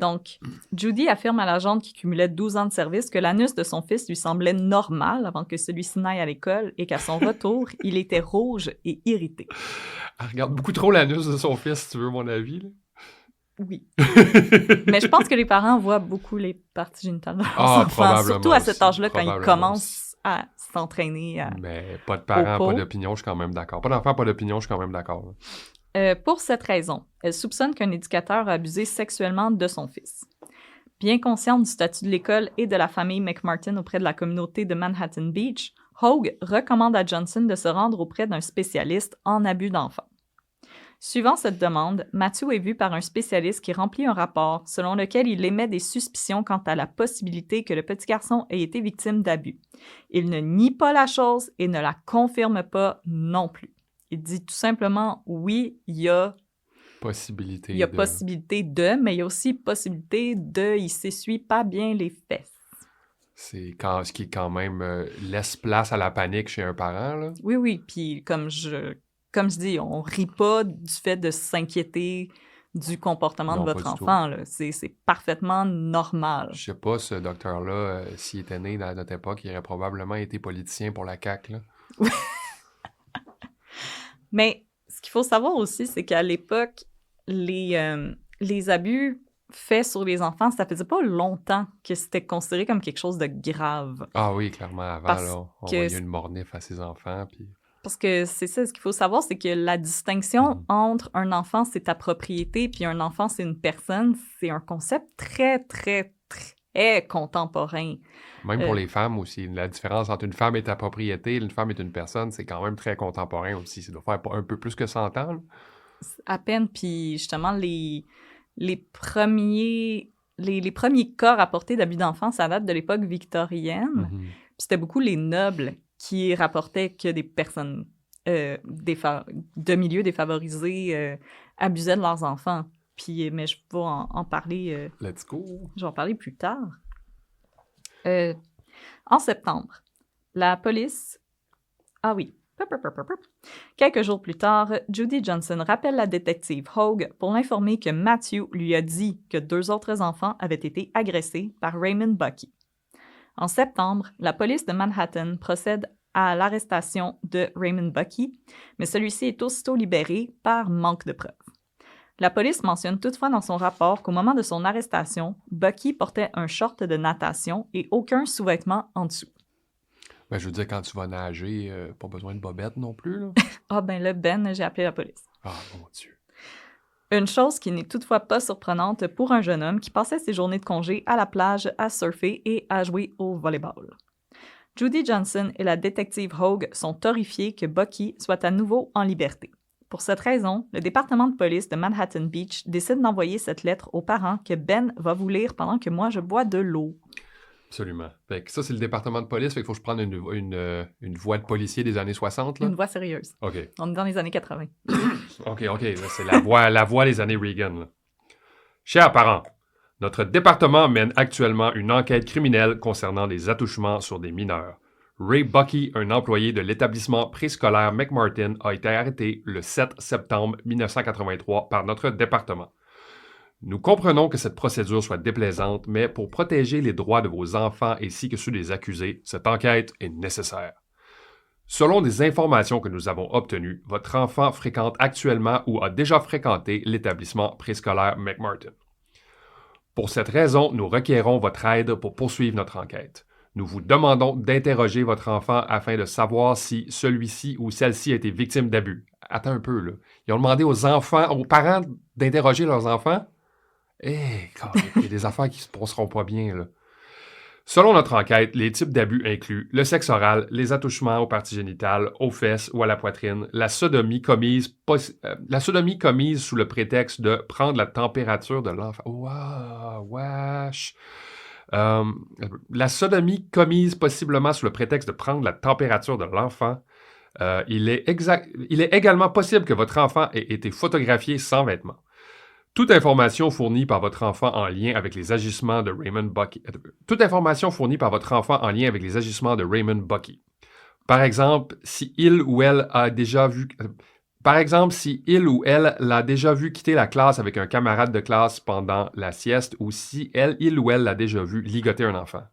Donc, Judy affirme à l'agente qui cumulait 12 ans de service que l'anus de son fils lui semblait normal avant que celui-ci n'aille à l'école et qu'à son retour, il était rouge et irrité. Elle regarde beaucoup trop l'anus de son fils, si tu veux mon avis. Là. Oui. Mais je pense que les parents voient beaucoup les parties génitales de leurs enfants, probablement surtout à cet aussi, âge-là, quand ils probablement commencent à s'entraîner. Mais pas de parents, pot. pas d'opinion, je suis quand même d'accord. Pas d'enfants, pas d'opinion, je suis quand même d'accord. là. Pour cette raison, elle soupçonne qu'un éducateur a abusé sexuellement de son fils. Bien consciente du statut de l'école et de la famille McMartin auprès de la communauté de Manhattan Beach, Hogue recommande à Johnson de se rendre auprès d'un spécialiste en abus d'enfants. Suivant cette demande, Matthew est vu par un spécialiste qui remplit un rapport selon lequel il émet des suspicions quant à la possibilité que le petit garçon ait été victime d'abus. Il ne nie pas la chose et ne la confirme pas non plus. Il dit tout simplement, oui, il y a possibilité de, mais il y a aussi possibilité de, il s'essuie pas bien les fesses. C'est ce qui quand même laisse place à la panique chez un parent, là. Oui, puis comme je dis, on rit pas du fait de s'inquiéter du comportement de votre enfant, là. C'est parfaitement normal. Je sais pas, ce docteur-là, s'il était né dans notre époque, il aurait probablement été politicien pour la CAQ, là. Mais ce qu'il faut savoir aussi, c'est qu'à l'époque, les abus faits sur les enfants, ça faisait pas longtemps que c'était considéré comme quelque chose de grave. Ah oui, clairement, avant, là, on voyait une mornif à ses enfants, puis... Parce que c'est ça, ce qu'il faut savoir, c'est que la distinction entre un enfant, c'est ta propriété, puis un enfant, c'est une personne, c'est un concept très, très, très contemporain. Même pour les femmes aussi. La différence entre une femme et ta propriété, une femme est une personne, c'est quand même très contemporain aussi. Ça doit faire un peu plus que 100 ans. Là. À peine, puis justement, les premiers cas rapportés d'abus d'enfants, ça date de l'époque victorienne. Puis c'était beaucoup les nobles qui rapportaient que des personnes de milieux défavorisés abusaient de leurs enfants. Puis, mais je vais en parler... Let's go! Je vais en parler plus tard. En septembre, la police... Ah oui. Quelques jours plus tard, Judy Johnson rappelle la détective Hogue pour l'informer que Matthew lui a dit que 2 autres enfants avaient été agressés par Raymond Bucky. En septembre, la police de Manhattan procède à l'arrestation de Raymond Bucky, mais celui-ci est aussitôt libéré par manque de preuves. La police mentionne toutefois dans son rapport qu'au moment de son arrestation, Bucky portait un short de natation et aucun sous-vêtement en dessous. Ben, je veux dire, quand tu vas nager, pas besoin de bobette non plus, là. Ah ben là, Ben, j'ai appelé la police. Ah, mon Dieu. Une chose qui n'est toutefois pas surprenante pour un jeune homme qui passait ses journées de congé à la plage à surfer et à jouer au volleyball. Judy Johnson et la détective Hogue sont horrifiés que Bucky soit à nouveau en liberté. Pour cette raison, le département de police de Manhattan Beach décide d'envoyer cette lettre aux parents que Ben va vous lire pendant que moi je bois de l'eau. Absolument. Fait que ça, c'est le département de police, fait qu'il faut que je prenne une voix de policier des années 60, là? Une voix sérieuse. OK. On est dans les années 80. OK. Là, c'est la voix des années Reagan, là. Chers parents, notre département mène actuellement une enquête criminelle concernant des attouchements sur des mineurs. Ray Bucky, un employé de l'établissement préscolaire McMartin, a été arrêté le 7 septembre 1983 par notre département. Nous comprenons que cette procédure soit déplaisante, mais pour protéger les droits de vos enfants ainsi que ceux des accusés, cette enquête est nécessaire. Selon des informations que nous avons obtenues, votre enfant fréquente actuellement ou a déjà fréquenté l'établissement préscolaire McMartin. Pour cette raison, nous requérons votre aide pour poursuivre notre enquête. Nous vous demandons d'interroger votre enfant afin de savoir si celui-ci ou celle-ci a été victime d'abus. Attends un peu, là. Ils ont demandé aux parents d'interroger leurs enfants? Il y a des affaires qui ne se passeront pas bien, là. Selon notre enquête, les types d'abus incluent le sexe oral, les attouchements aux parties génitales, aux fesses ou à la poitrine, la sodomie commise sous le prétexte de prendre la température de l'enfant. Wow, wesh! La sodomie commise possiblement sous le prétexte de prendre la température de l'enfant. Il est également possible que votre enfant ait été photographié sans vêtements. Toute information fournie par votre enfant en lien avec les agissements de Raymond Bucky. Toute information fournie par votre enfant en lien avec les agissements de Raymond Bucky. Par exemple, si il ou elle l'a déjà vu quitter la classe avec un camarade de classe pendant la sieste ou si il ou elle l'a déjà vu ligoter un enfant.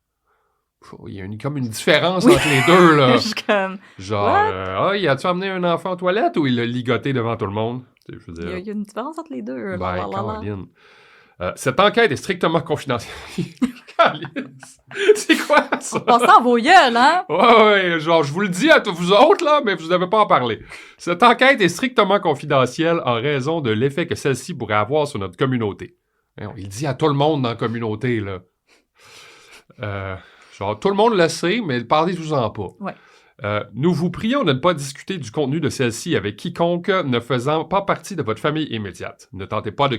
Il y a comme une différence entre les deux, là. Je suis comme... Genre, il a-tu amené un enfant aux toilettes ou il l'a ligoté devant tout le monde? Je veux dire, Il y a une différence entre les deux. ben, Caroline. Cette enquête est strictement confidentielle. C'est quoi ça? On s'en vos gueules, hein? Ouais, genre, je vous le dis à tous vous autres, là, mais vous n'avez pas à en parler. Cette enquête est strictement confidentielle en raison de l'effet que celle-ci pourrait avoir sur notre communauté. Il dit à tout le monde dans la communauté, là. Genre, tout le monde le sait, mais parlez-vous-en pas. Ouais. Nous vous prions de ne pas discuter du contenu de celle-ci avec quiconque ne faisant pas partie de votre famille immédiate. Ne tentez pas de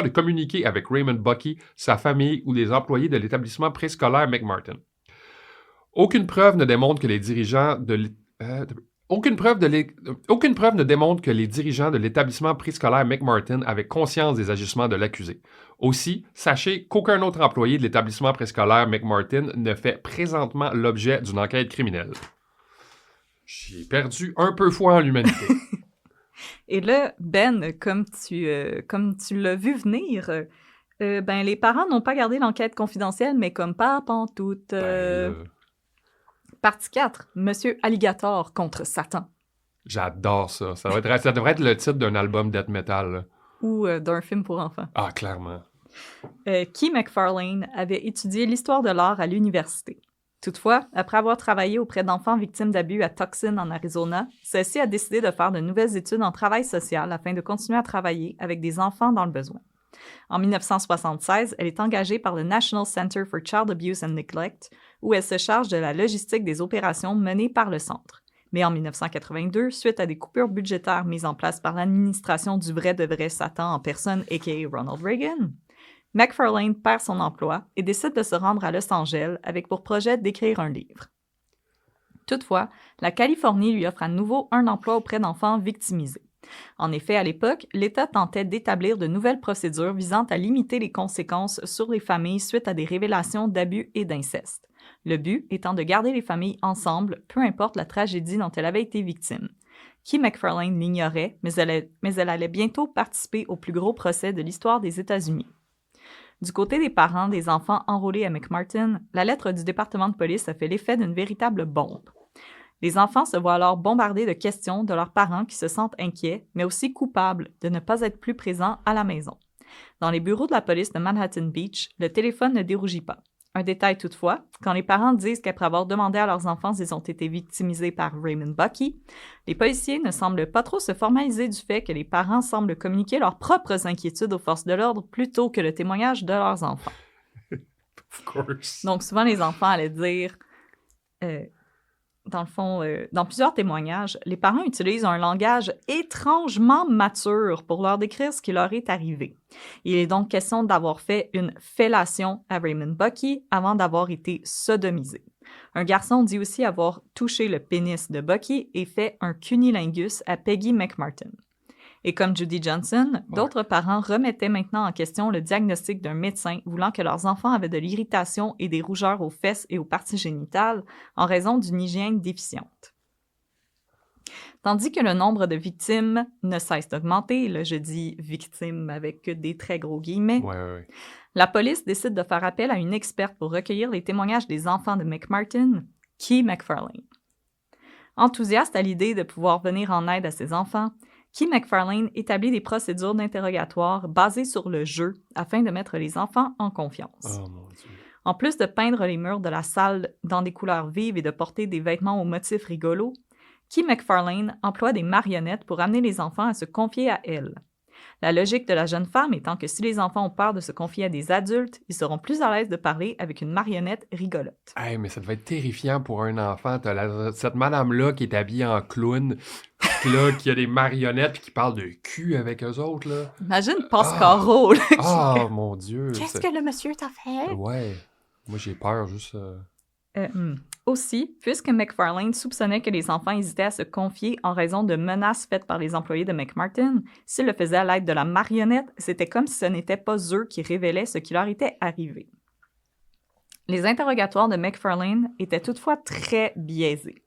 communiquer avec Raymond Bucky, sa famille ou les employés de l'établissement préscolaire McMartin. Aucune preuve ne démontre que les dirigeants de l'établissement préscolaire McMartin avaient conscience des agissements de l'accusé. Aussi, sachez qu'aucun autre employé de l'établissement préscolaire McMartin ne fait présentement l'objet d'une enquête criminelle. J'ai perdu un peu foi en l'humanité. Et là, Ben, comme tu l'as vu venir, ben les parents n'ont pas gardé l'enquête confidentielle, mais comme pas pantoute. Partie 4, Monsieur Alligator contre Satan. J'adore ça. Ça devrait être le titre d'un album death metal, là. Ou d'un film pour enfants. Ah, clairement. Key McFarlane avait étudié l'histoire de l'art à l'université. Toutefois, après avoir travaillé auprès d'enfants victimes d'abus à Tucson, en Arizona, celle-ci a décidé de faire de nouvelles études en travail social afin de continuer à travailler avec des enfants dans le besoin. En 1976, elle est engagée par le National Center for Child Abuse and Neglect, où elle se charge de la logistique des opérations menées par le centre. Mais en 1982, suite à des coupures budgétaires mises en place par l'administration du vrai de vrai Satan en personne, a.k.a. Ronald Reagan, McFarlane perd son emploi et décide de se rendre à Los Angeles avec pour projet d'écrire un livre. Toutefois, la Californie lui offre à nouveau un emploi auprès d'enfants victimisés. En effet, à l'époque, l'État tentait d'établir de nouvelles procédures visant à limiter les conséquences sur les familles suite à des révélations d'abus et d'inceste. Le but étant de garder les familles ensemble, peu importe la tragédie dont elle avait été victime. Key McFarlane l'ignorait, mais elle allait bientôt participer au plus gros procès de l'histoire des États-Unis. Du côté des parents des enfants enrôlés à McMartin, la lettre du département de police a fait l'effet d'une véritable bombe. Les enfants se voient alors bombardés de questions de leurs parents qui se sentent inquiets, mais aussi coupables de ne pas être plus présents à la maison. Dans les bureaux de la police de Manhattan Beach, le téléphone ne dérougit pas. Un détail toutefois, quand les parents disent qu'après avoir demandé à leurs enfants s'ils ont été victimisés par Raymond Bucky, les policiers ne semblent pas trop se formaliser du fait que les parents semblent communiquer leurs propres inquiétudes aux forces de l'ordre plutôt que le témoignage de leurs enfants. Of course. Donc souvent les enfants allaient dire, dans le fond, dans plusieurs témoignages, les parents utilisent un langage étrangement mature pour leur décrire ce qui leur est arrivé. Il est donc question d'avoir fait une fellation à Raymond Bucky avant d'avoir été sodomisé. Un garçon dit aussi avoir touché le pénis de Bucky et fait un cunnilingus à Peggy McMartin. Et comme Judy Johnson, d'autres parents remettaient maintenant en question le diagnostic d'un médecin voulant que leurs enfants avaient de l'irritation et des rougeurs aux fesses et aux parties génitales en raison d'une hygiène déficiente. Tandis que le nombre de victimes ne cesse d'augmenter, là je dis victimes avec des très gros guillemets, la police décide de faire appel à une experte pour recueillir les témoignages des enfants de McMartin, Key McFarlane. Enthousiaste à l'idée de pouvoir venir en aide à ses enfants, Key McFarlane établit des procédures d'interrogatoire basées sur le jeu afin de mettre les enfants en confiance. Oh mon Dieu. En plus de peindre les murs de la salle dans des couleurs vives et de porter des vêtements aux motifs rigolos, Key McFarlane emploie des marionnettes pour amener les enfants à se confier à elle. La logique de la jeune femme étant que si les enfants ont peur de se confier à des adultes, ils seront plus à l'aise de parler avec une marionnette rigolote. Hey, mais ça devait être terrifiant pour un enfant. T'as cette madame-là qui est habillée en clown, là, qui a des marionnettes et qui parle de cul avec eux autres, là. Imagine Pascaro, là. Mon Dieu. Qu'est-ce que le monsieur t'a fait? Ouais. Moi, j'ai peur juste... Aussi, puisque McFarlane soupçonnait que les enfants hésitaient à se confier en raison de menaces faites par les employés de McMartin, s'ils le faisaient à l'aide de la marionnette, c'était comme si ce n'était pas eux qui révélaient ce qui leur était arrivé. Les interrogatoires de McFarlane étaient toutefois très biaisés.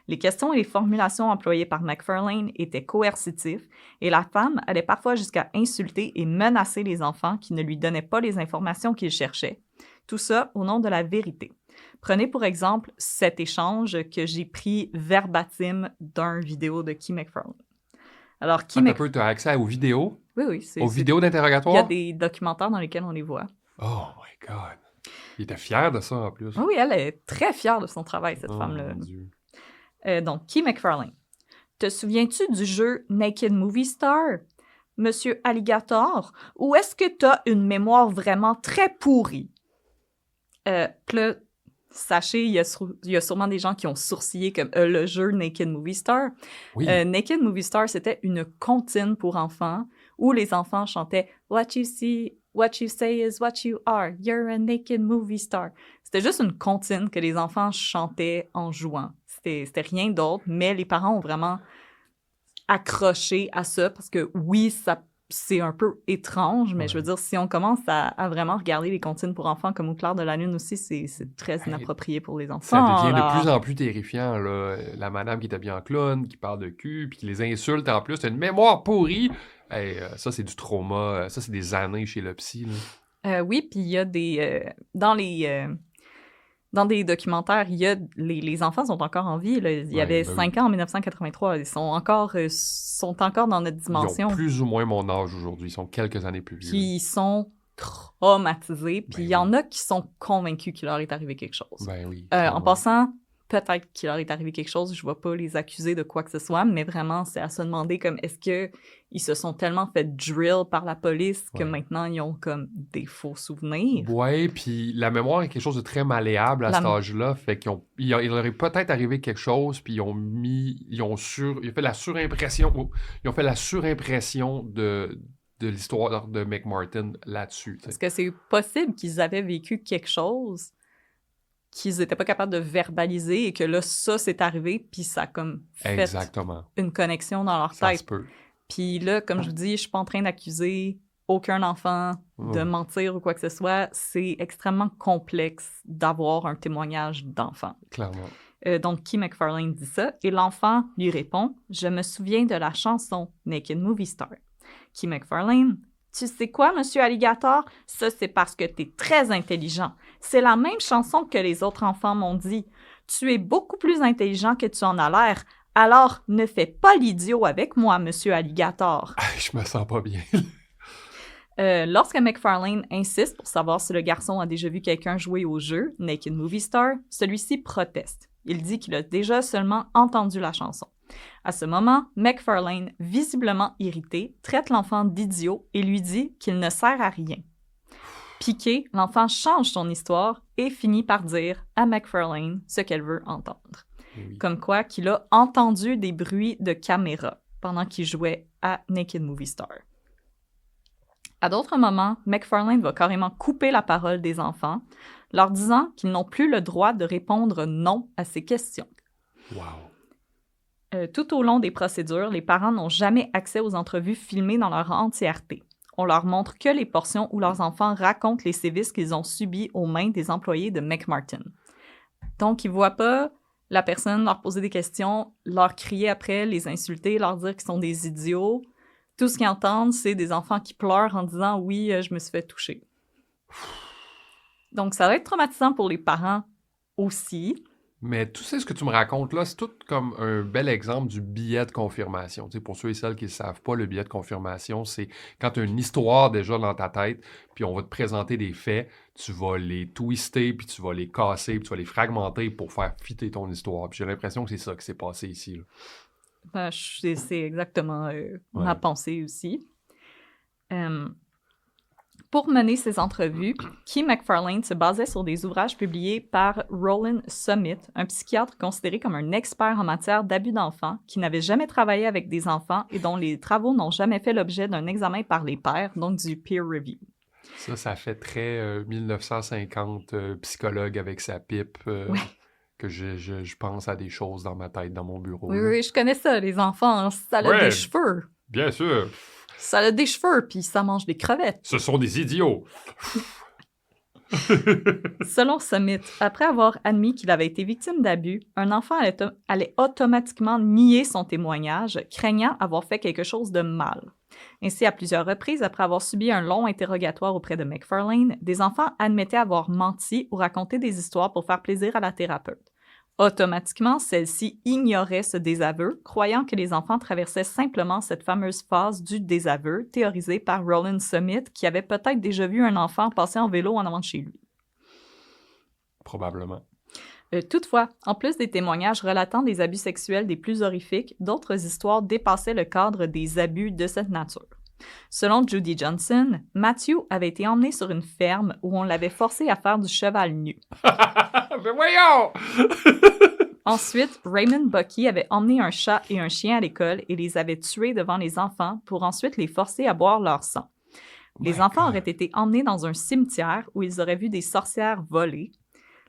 Les questions et les formulations employées par McFarlane étaient coercitifs et la femme allait parfois jusqu'à insulter et menacer les enfants qui ne lui donnaient pas les informations qu'ils cherchaient. Tout ça au nom de la vérité. Prenez pour exemple cet échange que j'ai pris verbatim d'une vidéo de Kee McFarlane. Alors, Tu as accès aux vidéos? Oui. Aux vidéos Il y a d'interrogatoire? des documentaires dans lesquels on les voit. Oh my God! Il était fier de ça, en plus. Oui, elle est très fière de son travail, cette femme-là. Mon Dieu. Donc, Kee McFarlane. Te souviens-tu du jeu Naked Movie Star, Monsieur Alligator? Ou est-ce que t'as une mémoire vraiment très pourrie? Puis là, sachez, il y a sûrement des gens qui ont sourcillé comme le jeu Naked Movie Star. Oui. Naked Movie Star, c'était une comptine pour enfants où les enfants chantaient « What you see, what you say is what you are. You're a naked movie star. » C'était juste une comptine que les enfants chantaient en jouant. C'était rien d'autre, mais les parents ont vraiment accroché à ça parce que oui, c'est un peu étrange, mais je veux dire, si on commence à vraiment regarder les comptines pour enfants comme Au clair de la lune aussi, c'est très inapproprié pour les enfants. Ça devient de plus en plus terrifiant, là. La madame qui est habillée en clown, qui parle de cul, puis qui les insulte en plus. T'as une mémoire pourrie! Hey, ça, c'est du trauma. Ça, c'est des années chez le psy, là. Oui, puis il y a des... Dans des documentaires, il y a les enfants sont encore en vie. Là. Il y avait 5 ans en 1983. Ils sont encore dans notre dimension. Ils ont plus ou moins mon âge aujourd'hui. Ils sont quelques années plus vieux. Puis ils sont traumatisés. Puis il y en a qui sont convaincus qu'il leur est arrivé quelque chose. Ben oui. En passant, peut-être qu'il leur est arrivé quelque chose. Je ne vais pas les accuser de quoi que ce soit, mais vraiment, c'est à se demander comme est-ce qu'ils se sont tellement fait drill par la police que maintenant, ils ont comme des faux souvenirs. Oui, puis la mémoire est quelque chose de très malléable à cet âge-là. Fait il leur est peut-être arrivé quelque chose, puis ils ont fait la surimpression. Ils ont fait la surimpression de l'histoire de McMartin là-dessus. Est-ce que c'est possible qu'ils avaient vécu quelque chose qu'ils n'étaient pas capables de verbaliser et que là, ça, c'est arrivé, puis ça a comme fait une connexion dans leur tête. Ça se peut. Puis là, comme je vous dis, je suis pas en train d'accuser aucun enfant de mentir ou quoi que ce soit. C'est extrêmement complexe d'avoir un témoignage d'enfant. Clairement. Donc, Kee McFarlane dit ça, et l'enfant lui répond « Je me souviens de la chanson Naked Movie Star. » Kee McFarlane: tu sais quoi, Monsieur Alligator? Ça, c'est parce que t'es très intelligent. C'est la même chanson que les autres enfants m'ont dit. Tu es beaucoup plus intelligent que tu en as l'air. Alors, ne fais pas l'idiot avec moi, Monsieur Alligator. Je me sens pas bien. Lorsque McFarlane insiste pour savoir si le garçon a déjà vu quelqu'un jouer au jeu Naked Movie Star, celui-ci proteste. Il dit qu'il a déjà seulement entendu la chanson. À ce moment, McFarlane, visiblement irrité, traite l'enfant d'idiot et lui dit qu'il ne sert à rien. Piqué, l'enfant change son histoire et finit par dire à McFarlane ce qu'elle veut entendre. Oui. Comme quoi qu'il a entendu des bruits de caméra pendant qu'il jouait à Naked Movie Star. À d'autres moments, McFarlane va carrément couper la parole des enfants, leur disant qu'ils n'ont plus le droit de répondre non à ces questions. Wow. Tout au long des procédures, les parents n'ont jamais accès aux entrevues filmées dans leur entièreté. On leur montre que les portions où leurs enfants racontent les sévices qu'ils ont subis aux mains des employés de McMartin. Donc, ils ne voient pas la personne leur poser des questions, leur crier après, les insulter, leur dire qu'ils sont des idiots. Tout ce qu'ils entendent, c'est des enfants qui pleurent en disant « Oui, je me suis fait toucher ». Donc, ça va être traumatisant pour les parents aussi. Mais tout ce que tu me racontes là, c'est tout comme un bel exemple du billet de confirmation. Tu sais, pour ceux et celles qui ne savent pas, le billet de confirmation, c'est quand tu as une histoire déjà dans ta tête, puis on va te présenter des faits, tu vas les twister, puis tu vas les casser, puis tu vas les fragmenter pour faire fitter ton histoire. Puis j'ai l'impression que c'est ça qui s'est passé ici, là. Ben, c'est exactement ma pensée aussi. Pour mener ces entrevues, Kee McFarlane se basait sur des ouvrages publiés par Roland Summit, un psychiatre considéré comme un expert en matière d'abus d'enfants, qui n'avait jamais travaillé avec des enfants et dont les travaux n'ont jamais fait l'objet d'un examen par les pairs, donc du peer review. Ça fait très 1950 psychologue avec sa pipe Ouais. que je pense à des choses dans ma tête, dans mon bureau. Oui, là. oui, je connais ça, les enfants, ça a Ouais. des cheveux. Bien sûr, Ça a des cheveux, puis ça mange des crevettes. ce sont des idiots. Selon ce mythe, après avoir admis qu'il avait été victime d'abus, un enfant allait automatiquement nier son témoignage, craignant avoir fait quelque chose de mal. Ainsi, à plusieurs reprises, après avoir subi un long interrogatoire auprès de McFarlane, des enfants admettaient avoir menti ou raconté des histoires pour faire plaisir à la thérapeute. Automatiquement, celle-ci ignorait ce désaveu, croyant que les enfants traversaient simplement cette fameuse phase du désaveu, théorisée par Roland Summit, qui avait peut-être déjà vu un enfant passer en vélo en avant de chez lui. Probablement. Toutefois, en plus des témoignages relatant des abus sexuels des plus horrifiques, d'autres histoires dépassaient le cadre des abus de cette nature. Selon Judy Johnson, Matthew avait été emmené sur une ferme où on l'avait forcé à faire du cheval nu. Mais voyons! Ensuite, Raymond Bucky avait emmené un chat et un chien à l'école et les avait tués devant les enfants pour ensuite les forcer à boire leur sang. Les enfants auraient été emmenés dans un cimetière où ils auraient vu des sorcières voler.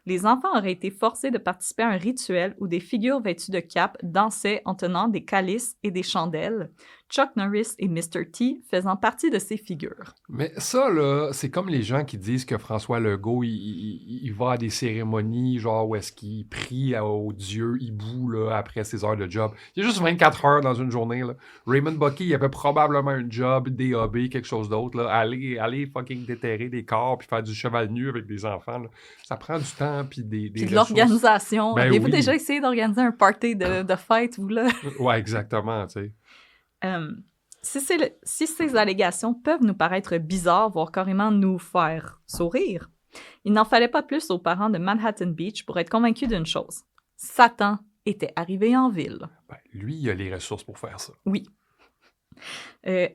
Les enfants auraient été forcés de participer à un rituel où des figures vêtues de capes dansaient en tenant des calices et des chandelles, Chuck Norris et Mr. T faisant partie de ces figures. Mais ça, là, c'est comme les gens qui disent que François Legault, il va à des cérémonies, genre où est-ce qu'il prie au Dieu hibou, là, après ses heures de job. Il y a juste 24 heures dans une journée, là. Raymond Bucky, il avait probablement un job, DAB, quelque chose d'autre, là. Aller fucking déterrer des corps puis faire du cheval nu avec des enfants, là. Ça prend du temps puis des Puis de ressources. l'organisation. Ben Avez-vous oui. déjà essayé d'organiser un party de fête, vous, là? Ouais, exactement, tu sais. Si ces allégations peuvent nous paraître bizarres, voire carrément nous faire sourire, il n'en fallait pas plus aux parents de Manhattan Beach pour être convaincus d'une chose. Satan était arrivé en ville. Ben, lui, il a les ressources pour faire ça. Oui.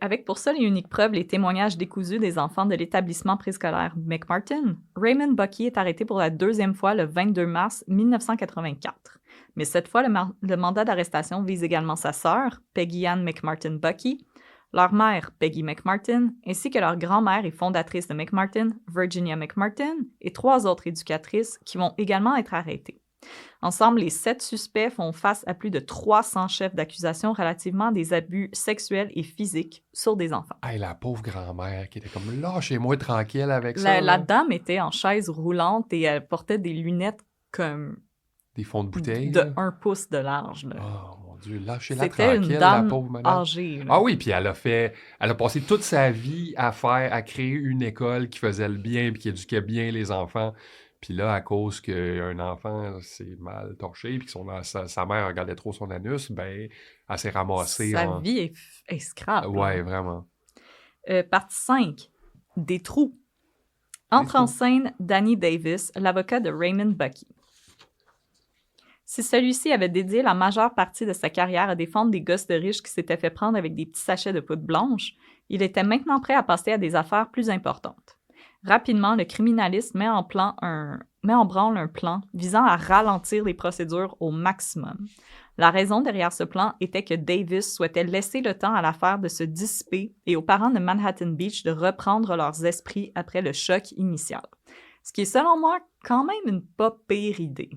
Avec pour seule et unique preuve les témoignages décousus des enfants de l'établissement préscolaire McMartin, Raymond Bucky est arrêté pour la deuxième fois le 22 mars 1984. Mais cette fois, le mandat d'arrestation vise également sa sœur, Peggy Ann McMartin Bucky, leur mère, Peggy McMartin, ainsi que leur grand-mère et fondatrice de McMartin, Virginia McMartin, et 3 autres éducatrices qui vont également être arrêtées. Ensemble, les 7 suspects font face à plus de 300 chefs d'accusation relativement à des abus sexuels et physiques sur des enfants. Hey, la pauvre grand-mère qui était comme lâchez-moi tranquille avec ça. La dame était en chaise roulante et elle portait des lunettes comme Des fonds de bouteille. de là. 1 pouce de large. Là. Oh mon Dieu, lâchez-la C'était tranquille, une la dame pauvre madame. âgée. Là. Ah oui, puis elle a passé toute sa vie à créer une école qui faisait le bien puis qui éduquait bien les enfants. Puis là, à cause qu'un enfant s'est mal torché puis que sa mère regardait trop son anus, ben, elle s'est ramassée Sa vie est scrap. Ouais, là. vraiment. Partie 5. Des trous. Entre en scène Danny Davis, l'avocat de Raymond Bucky. Si celui-ci avait dédié la majeure partie de sa carrière à défendre des gosses de riches qui s'étaient fait prendre avec des petits sachets de poudre blanche, il était maintenant prêt à passer à des affaires plus importantes. Rapidement, le criminaliste met en branle un plan visant à ralentir les procédures au maximum. La raison derrière ce plan était que Davis souhaitait laisser le temps à l'affaire de se dissiper et aux parents de Manhattan Beach de reprendre leurs esprits après le choc initial. Ce qui est, selon moi, quand même une pas pire idée.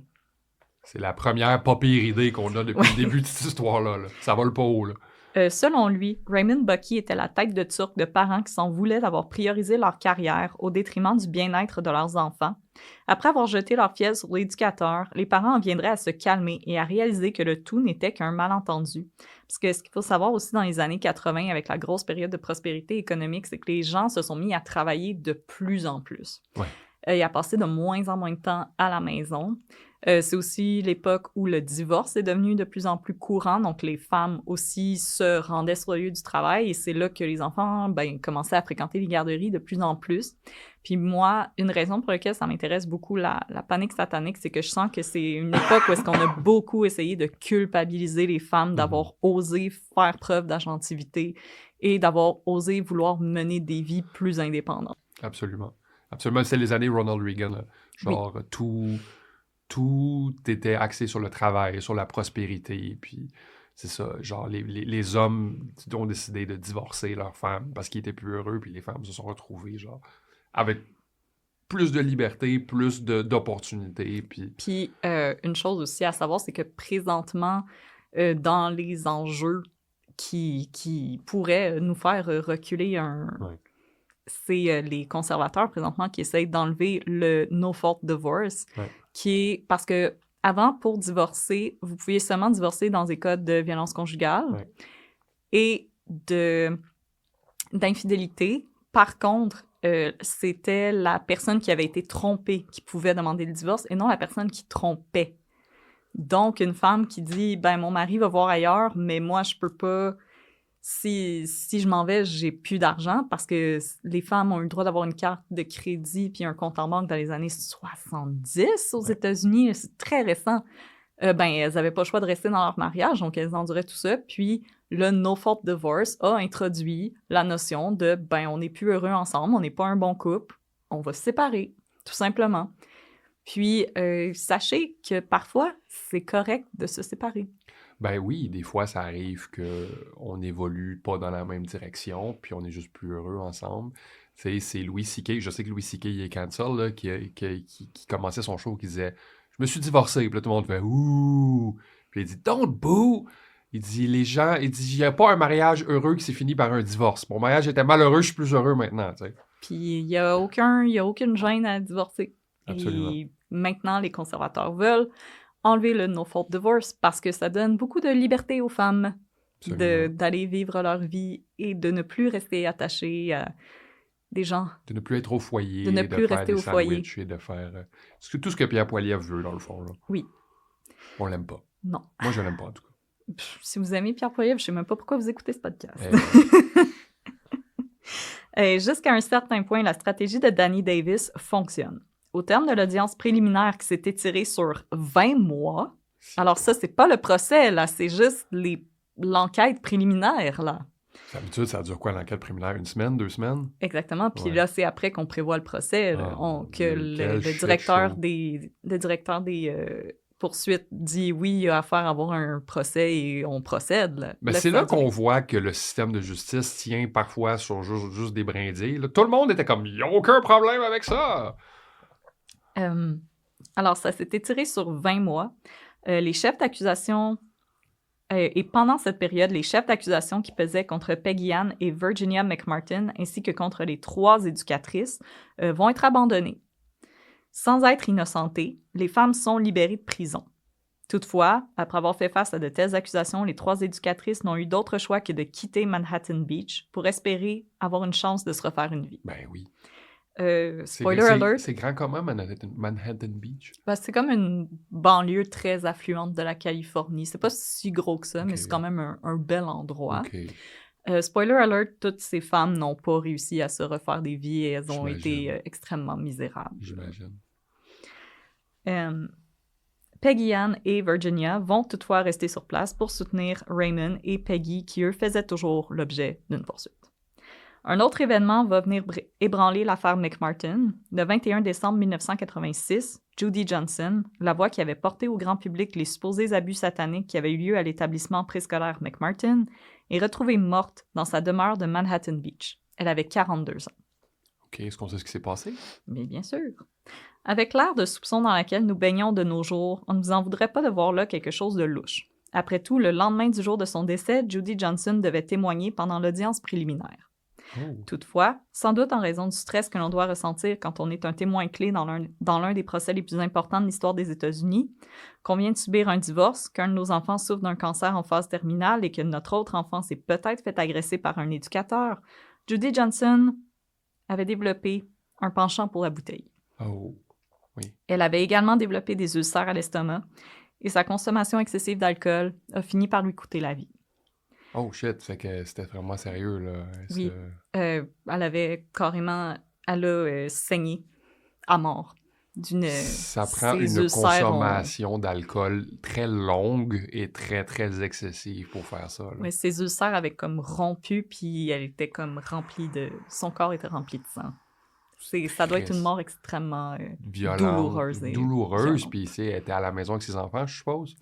C'est la première pas pire idée qu'on a depuis le début de cette histoire-là. Là. Ça vole pas haut, là. Selon lui, Raymond Bucky était la tête de turc de parents qui s'en voulaient d'avoir priorisé leur carrière au détriment du bien-être de leurs enfants. Après avoir jeté leur fiel sur l'éducateur, les parents en viendraient à se calmer et à réaliser que le tout n'était qu'un malentendu. Parce que ce qu'il faut savoir aussi dans les années 80, avec la grosse période de prospérité économique, c'est que les gens se sont mis à travailler de plus en plus. Ouais. Et à passer de moins en moins de temps à la maison. C'est aussi l'époque où le divorce est devenu de plus en plus courant, donc les femmes aussi se rendaient sur le lieu du travail et c'est là que les enfants commençaient à fréquenter les garderies de plus en plus. Puis moi, une raison pour laquelle ça m'intéresse beaucoup la panique satanique, c'est que je sens que c'est une époque où est-ce qu'on a beaucoup essayé de culpabiliser les femmes d'avoir osé faire preuve d'agentivité et d'avoir osé vouloir mener des vies plus indépendantes. Absolument. Absolument, c'est les années Ronald Reagan. Là. Genre, tout était axé sur le travail, sur la prospérité, puis c'est ça, genre les hommes ont décidé de divorcer leurs femmes parce qu'ils étaient plus heureux, puis les femmes se sont retrouvées, genre, avec plus de liberté, plus d'opportunités. Puis une chose aussi à savoir, c'est que présentement, dans les enjeux qui pourraient nous faire reculer Ouais. c'est les conservateurs présentement qui essayent d'enlever le no-fault divorce, Ouais. qui est parce que avant, pour divorcer, vous pouviez seulement divorcer dans des cas de violence conjugale Ouais. et d'infidélité. Par contre, c'était la personne qui avait été trompée qui pouvait demander le divorce et non la personne qui trompait. Donc, une femme qui dit « ben mon mari va voir ailleurs, mais moi, je peux pas... Si je m'en vais, j'ai plus d'argent parce que les femmes ont eu le droit d'avoir une carte de crédit puis un compte en banque dans les années 70 aux États-Unis. C'est très récent. Ben, elles n'avaient pas le choix de rester dans leur mariage, donc elles enduraient tout ça. Puis le no-fault divorce a introduit la notion de ben, on n'est plus heureux ensemble, on n'est pas un bon couple, on va se séparer, tout simplement. Puis sachez que parfois, c'est correct de se séparer. Ben oui, des fois, ça arrive qu'on n'évolue pas dans la même direction, puis on est juste plus heureux ensemble. Tu sais, c'est Louis C.K., je sais que Louis C.K. il est cancel, là, qui commençait son show, qui disait « Je me suis divorcé », puis là, tout le monde fait « Ouh », puis il dit « Don't boo ». Il dit « Les gens, il dit, il n'y a pas un mariage heureux qui s'est fini par un divorce. Mon mariage était malheureux, je suis plus heureux maintenant, tu sais. » Puis il n'y a aucune gêne à divorcer. Absolument. Et maintenant, les conservateurs veulent enlever le no-fault divorce parce que ça donne beaucoup de liberté aux femmes d'aller vivre leur vie et de ne plus rester attachées à des gens. De ne plus être au foyer, de ne plus faire rester des au foyer. sandwichs et de faire tout ce que Pierre Poilievre veut, dans le fond. Là. Oui. On l'aime pas. Non. Moi, je l'aime pas, en tout cas. Si vous aimez Pierre Poilievre, je sais même pas pourquoi vous écoutez ce podcast. Jusqu'à un certain point, la stratégie de Danny Davis fonctionne. Au terme de l'audience préliminaire qui s'est étirée sur 20 mois, alors ça, c'est pas le procès, là, c'est juste l'enquête préliminaire, là. D'habitude, ça dure quoi, l'enquête préliminaire? 1 semaine, 2 semaines? Exactement, puis là, c'est après qu'on prévoit le procès, que le directeur des poursuites dit oui, il y a affaire à avoir un procès et on procède. Là. Mais c'est là qu'on voit que le système de justice tient parfois sur juste des brindilles. Là, tout le monde était comme, il n'y a aucun problème avec ça! Alors, ça s'est étiré sur 20 mois. Les chefs d'accusation, et pendant cette période, les chefs d'accusation qui pesaient contre Peggy Ann et Virginia McMartin, ainsi que contre les 3 éducatrices, vont être abandonnés. Sans être innocentées, les femmes sont libérées de prison. Toutefois, après avoir fait face à de telles accusations, les 3 éducatrices n'ont eu d'autre choix que de quitter Manhattan Beach pour espérer avoir une chance de se refaire une vie. Ben oui. Spoiler alert. C'est grand comment Manhattan Beach? Ben, c'est comme une banlieue très affluente de la Californie. C'est pas si gros que ça, mais c'est quand même un bel endroit. Spoiler alert, toutes ces femmes n'ont pas réussi à se refaire des vies et elles ont été extrêmement misérables. J'imagine. Peggy Ann et Virginia vont toutefois rester sur place pour soutenir Raymond et Peggy qui, eux, faisaient toujours l'objet d'une poursuite. Un autre événement va venir ébranler l'affaire McMartin. Le 21 décembre 1986, Judy Johnson, la voix qui avait porté au grand public les supposés abus sataniques qui avaient eu lieu à l'établissement préscolaire McMartin, est retrouvée morte dans sa demeure de Manhattan Beach. Elle avait 42 ans. OK, est-ce qu'on sait ce qui s'est passé? Mais bien sûr. Avec l'ère de soupçon dans laquelle nous baignons de nos jours, on ne vous en voudrait pas de voir là quelque chose de louche. Après tout, le lendemain du jour de son décès, Judy Johnson devait témoigner pendant l'audience préliminaire. Toutefois, sans doute en raison du stress que l'on doit ressentir quand on est un témoin clé dans l'un des procès les plus importants de l'histoire des États-Unis, qu'on vient de subir un divorce, qu'un de nos enfants souffre d'un cancer en phase terminale et que notre autre enfant s'est peut-être fait agresser par un éducateur, Judy Johnson avait développé un penchant pour la bouteille. Oh, oui. Elle avait également développé des ulcères à l'estomac et sa consommation excessive d'alcool a fini par lui coûter la vie. Oh shit, fait que c'était vraiment sérieux, là. Oui, elle avait carrément... Elle a saigné à mort d'une... Ça prend une consommation d'alcool très longue et très, très excessive pour faire ça. Oui, ses ulcères avaient comme rompu, puis elle était comme remplie de... Son corps était rempli de sang. Ça doit être une mort extrêmement douloureuse. Douloureuse, puis elle était à la maison avec ses enfants, je suppose.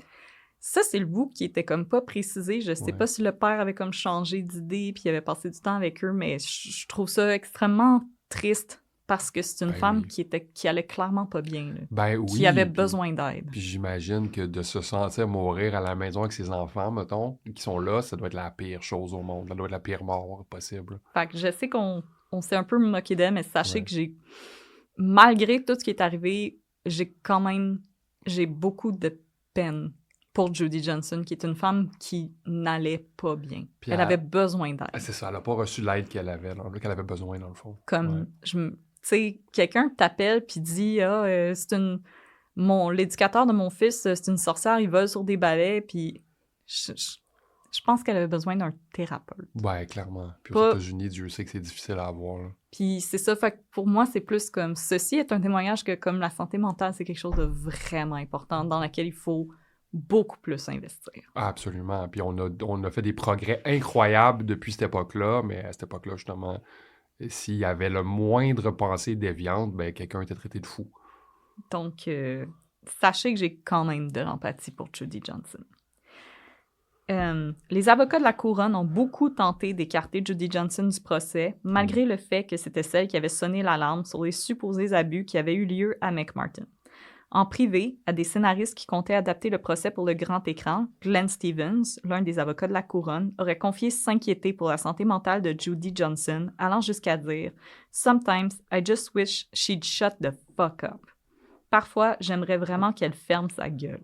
Ça, c'est le bout qui était comme pas précisé. Je sais pas si le père avait comme changé d'idée puis il avait passé du temps avec eux, mais je trouve ça extrêmement triste parce que c'est une Ben femme oui. qui allait clairement pas bien, là, Ben oui. qui avait puis- besoin d'aide. Puis j'imagine que de se sentir mourir à la maison avec ses enfants, mettons, qui sont là, ça doit être la pire chose au monde. Ça doit être la pire mort possible. Fait que je sais qu'on s'est un peu moqué d'elle, mais sachez Ouais. que malgré tout ce qui est arrivé, j'ai beaucoup de peine pour Judy Johnson, qui est une femme qui n'allait pas bien. Puis Elle avait besoin d'aide. C'est ça, elle n'a pas reçu l'aide qu'elle avait besoin, dans le fond. Comme, Ouais. tu sais, quelqu'un t'appelle puis dit « Ah, l'éducateur de mon fils, c'est une sorcière, il vole sur des balais. » Puis je pense qu'elle avait besoin d'un thérapeute. Ouais, clairement. Puis Pas- aux États-Unis, Dieu sait que c'est difficile à avoir. Là. Puis c'est ça, fait que pour moi, c'est plus comme... Ceci est un témoignage que comme la santé mentale, c'est quelque chose de vraiment important dans laquelle il faut beaucoup plus investir. Absolument. Puis on a fait des progrès incroyables depuis cette époque-là, mais à cette époque-là, justement, s'il y avait le moindre pensée déviante, ben quelqu'un était traité de fou. Donc, sachez que j'ai quand même de l'empathie pour Judy Johnson. Les avocats de la couronne ont beaucoup tenté d'écarter Judy Johnson du procès, malgré le fait que c'était celle qui avait sonné l'alarme sur les supposés abus qui avaient eu lieu à McMartin. En privé, à des scénaristes qui comptaient adapter le procès pour le grand écran, Glenn Stevens, l'un des avocats de la couronne, aurait confié s'inquiéter pour la santé mentale de Judy Johnson, allant jusqu'à dire « Sometimes I just wish she'd shut the fuck up. Parfois, j'aimerais vraiment qu'elle ferme sa gueule. »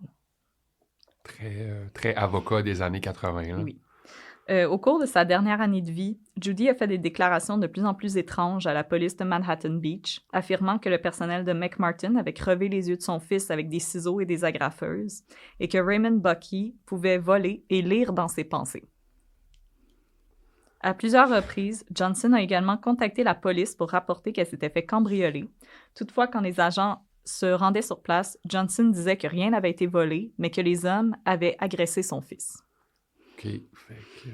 Très avocat des années 80. Là. Oui. Au cours de sa dernière année de vie, Judy a fait des déclarations de plus en plus étranges à la police de Manhattan Beach, affirmant que le personnel de McMartin avait crevé les yeux de son fils avec des ciseaux et des agrafeuses, et que Raymond Bucky pouvait voler et lire dans ses pensées. À plusieurs reprises, Johnson a également contacté la police pour rapporter qu'elle s'était fait cambrioler. Toutefois, quand les agents se rendaient sur place, Johnson disait que rien n'avait été volé, mais que les hommes avaient agressé son fils. OK. Fait que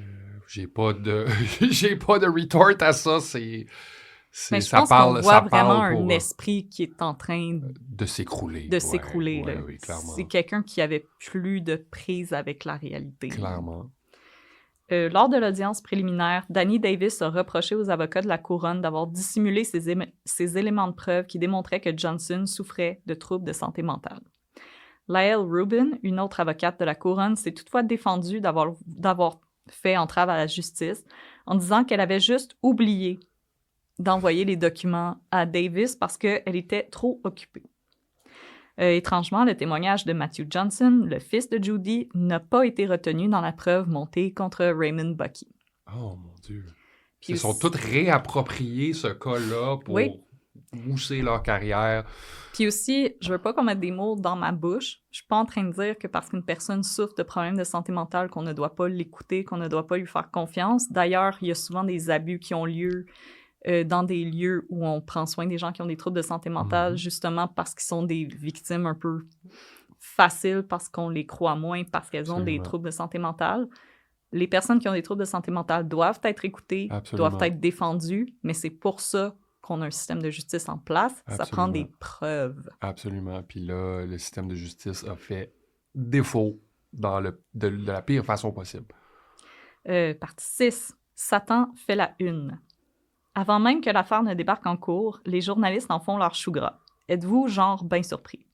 j'ai pas de j'ai pas de retort à ça. Mais je pense qu'on voit vraiment un esprit qui est en train de s'écrouler. de s'écrouler. Ouais, là. oui, clairement. C'est quelqu'un qui avait plus de prise avec la réalité. Clairement. Lors de l'audience préliminaire, Danny Davis a reproché aux avocats de la couronne d'avoir dissimulé ces éléments de preuve qui démontraient que Johnson souffrait de troubles de santé mentale. Lael Rubin, une autre avocate de la couronne, s'est toutefois défendue d'avoir fait entrave à la justice en disant qu'elle avait juste oublié d'envoyer les documents à Davis parce qu'elle était trop occupée. Étrangement, le témoignage de Matthew Johnson, le fils de Judy, n'a pas été retenu dans la preuve montée contre Raymond Bucky. Oh mon Dieu. Puis Ils sont tous réappropriés ce cas-là pour mousser leur carrière. Puis aussi, je veux pas qu'on mette des mots dans ma bouche. Je suis pas en train de dire que parce qu'une personne souffre de problèmes de santé mentale, qu'on ne doit pas l'écouter, qu'on ne doit pas lui faire confiance. D'ailleurs, il y a souvent des abus qui ont lieu dans des lieux où on prend soin des gens qui ont des troubles de santé mentale, justement parce qu'ils sont des victimes un peu faciles, parce qu'on les croit moins, parce qu'elles ont des troubles de santé mentale. Les personnes qui ont des troubles de santé mentale doivent être écoutées, doivent être défendues, mais c'est pour ça qu'on a un système de justice en place. Ça prend des preuves. Absolument. Puis là, le système de justice a fait défaut de la pire façon possible. Partie 6. Satan fait la une. Avant même que l'affaire ne débarque en cours, les journalistes en font leur chou gras. Êtes-vous, genre, bien surpris?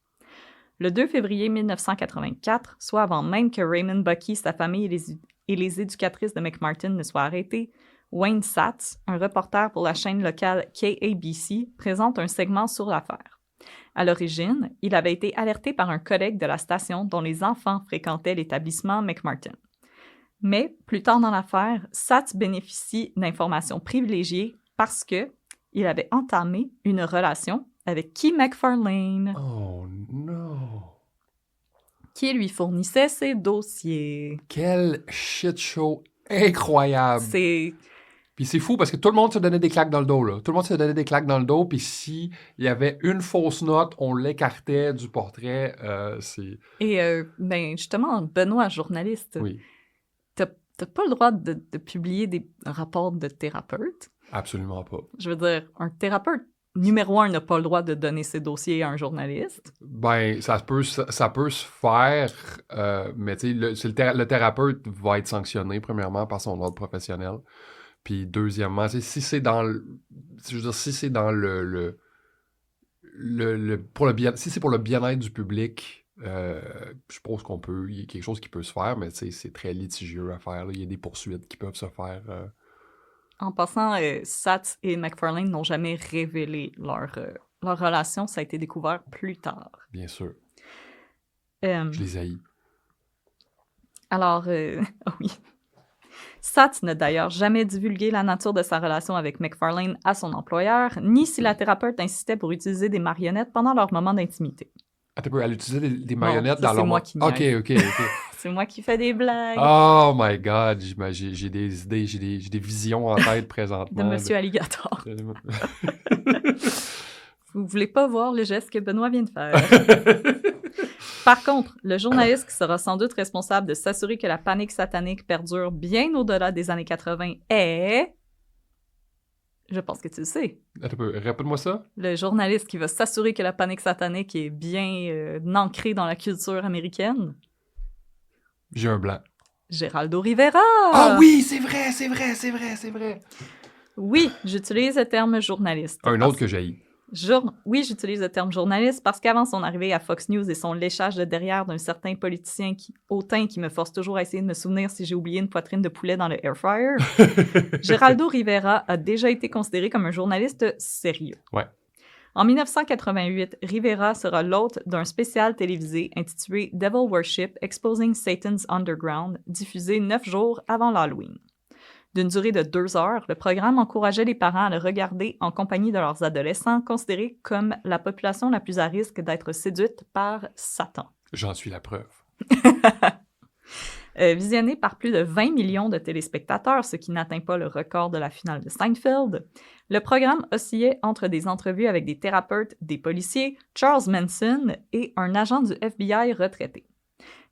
Le 2 février 1984, soit avant même que Raymond Bucky, sa famille et les éducatrices de McMartin ne soient arrêtés, Wayne Satz, un reporter pour la chaîne locale KABC, présente un segment sur l'affaire. À l'origine, il avait été alerté par un collègue de la station dont les enfants fréquentaient l'établissement McMartin. Mais, plus tard dans l'affaire, Satz bénéficie d'informations privilégiées parce qu'il avait entamé une relation avec Key McFarlane. Oh non! Qui lui fournissait ses dossiers. Quel shit show incroyable! Puis c'est fou parce que tout le monde se donnait des claques dans le dos, là. Tout le monde se donnait des claques dans le dos, puis s'il y avait une fausse note, on l'écartait du portrait. Et justement, Benoît, journaliste, oui. t'as pas le droit de publier des rapports de thérapeute. Absolument pas. Je veux dire, un thérapeute, numéro 1, n'a pas le droit de donner ses dossiers à un journaliste. Ben, ça peut se faire, mais tu sais, le thérapeute va être sanctionné, premièrement, par son ordre professionnel. Puis, deuxièmement, si c'est dans le si c'est pour le bien-être du public, je pense qu'on peut. Il y a quelque chose qui peut se faire, mais c'est très litigieux à faire. Là. Il y a des poursuites qui peuvent se faire. En passant, Satz et McFarlane n'ont jamais révélé leur relation. Ça a été découvert plus tard. Bien sûr. Je les haïs. Alors, oui. Satz n'a d'ailleurs jamais divulgué la nature de sa relation avec McFarlane à son employeur, ni si la thérapeute insistait pour utiliser des marionnettes pendant leur moment d'intimité. Attends, elle utilisait des marionnettes non, ça, dans leur... moi qui OK. C'est moi qui fais des blagues. Oh my God, j'ai des idées, j'ai des visions en tête présentement. De Monsieur Alligator. Vous voulez pas voir le geste que Benoît vient de faire. Par contre, le journaliste qui sera sans doute responsable de s'assurer que la panique satanique perdure bien au-delà des années 80 est... Je pense que tu le sais. Attends, répète-moi ça. Le journaliste qui va s'assurer que la panique satanique est bien ancrée dans la culture américaine. J'ai un blanc. Geraldo Rivera! Ah oui, c'est vrai! Oui, j'utilise le terme journaliste. Un autre que j'ai. Oui, j'utilise le terme journaliste parce qu'avant son arrivée à Fox News et son léchage de derrière d'un certain politicien au teint qui me force toujours à essayer de me souvenir si j'ai oublié une poitrine de poulet dans le air fryer, Geraldo Rivera a déjà été considéré comme un journaliste sérieux. Ouais. En 1988, Rivera sera l'hôte d'un spécial télévisé intitulé Devil Worship Exposing Satan's Underground, diffusé 9 jours avant l'Halloween. D'une durée de 2 heures, le programme encourageait les parents à le regarder en compagnie de leurs adolescents, considérés comme la population la plus à risque d'être séduite par Satan. J'en suis la preuve. Visionné par plus de 20 millions de téléspectateurs, ce qui n'atteint pas le record de la finale de Seinfeld, le programme oscillait entre des entrevues avec des thérapeutes, des policiers, Charles Manson et un agent du FBI retraité.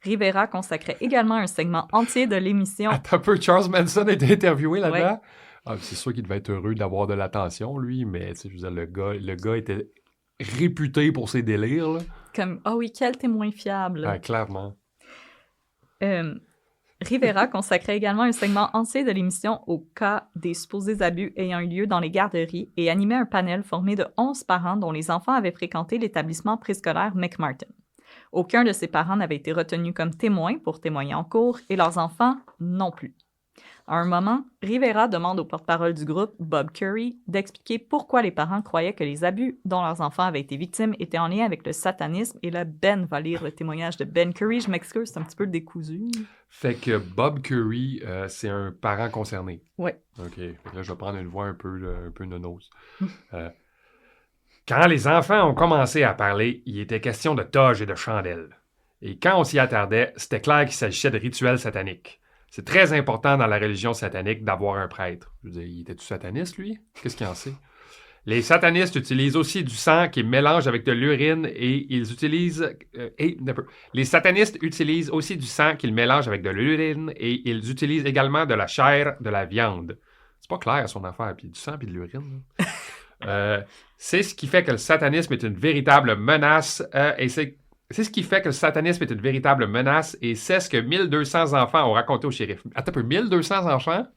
Rivera consacrait également un segment entier de l'émission... Attends un peu, Charles Manson a été interviewé là-dedans? Ouais. Ah, c'est sûr qu'il devait être heureux d'avoir de l'attention, lui, mais je veux dire, le gars était réputé pour ses délires. Là. Comme, ah oui, quel témoin fiable! Ah, clairement. Rivera consacrait également un segment entier de l'émission au cas des supposés abus ayant eu lieu dans les garderies et animait un panel formé de 11 parents dont les enfants avaient fréquenté l'établissement préscolaire McMartin. Aucun de ces parents n'avait été retenu comme témoin pour témoigner en cours et leurs enfants non plus. À un moment, Rivera demande au porte-parole du groupe, Bob Curry, d'expliquer pourquoi les parents croyaient que les abus dont leurs enfants avaient été victimes étaient en lien avec le satanisme. Et là, Ben va lire le témoignage de Ben Curry. Je m'excuse, c'est un petit peu décousu. Fait que Bob Curry, c'est un parent concerné. Oui. OK. Fait que là, je vais prendre une voix un peu nonose. Quand les enfants ont commencé à parler, il était question de toges et de chandelles. Et quand on s'y attardait, c'était clair qu'il s'agissait de rituels sataniques. C'est très important dans la religion satanique d'avoir un prêtre. Je veux dire, il était-tu sataniste, lui? Qu'est-ce qu'il en sait? Les satanistes utilisent aussi du sang qu'ils mélangent avec de l'urine et ils utilisent... Les satanistes utilisent aussi du sang qu'ils mélangent avec de l'urine et ils utilisent également de la chair, de la viande. C'est pas clair, son affaire. Puis du sang puis de l'urine. C'est ce qui fait que le satanisme est une véritable menace c'est ce qui fait que le satanisme est une véritable menace et c'est ce que 1200 enfants ont raconté au shérif. Attends un peu, 1200 enfants?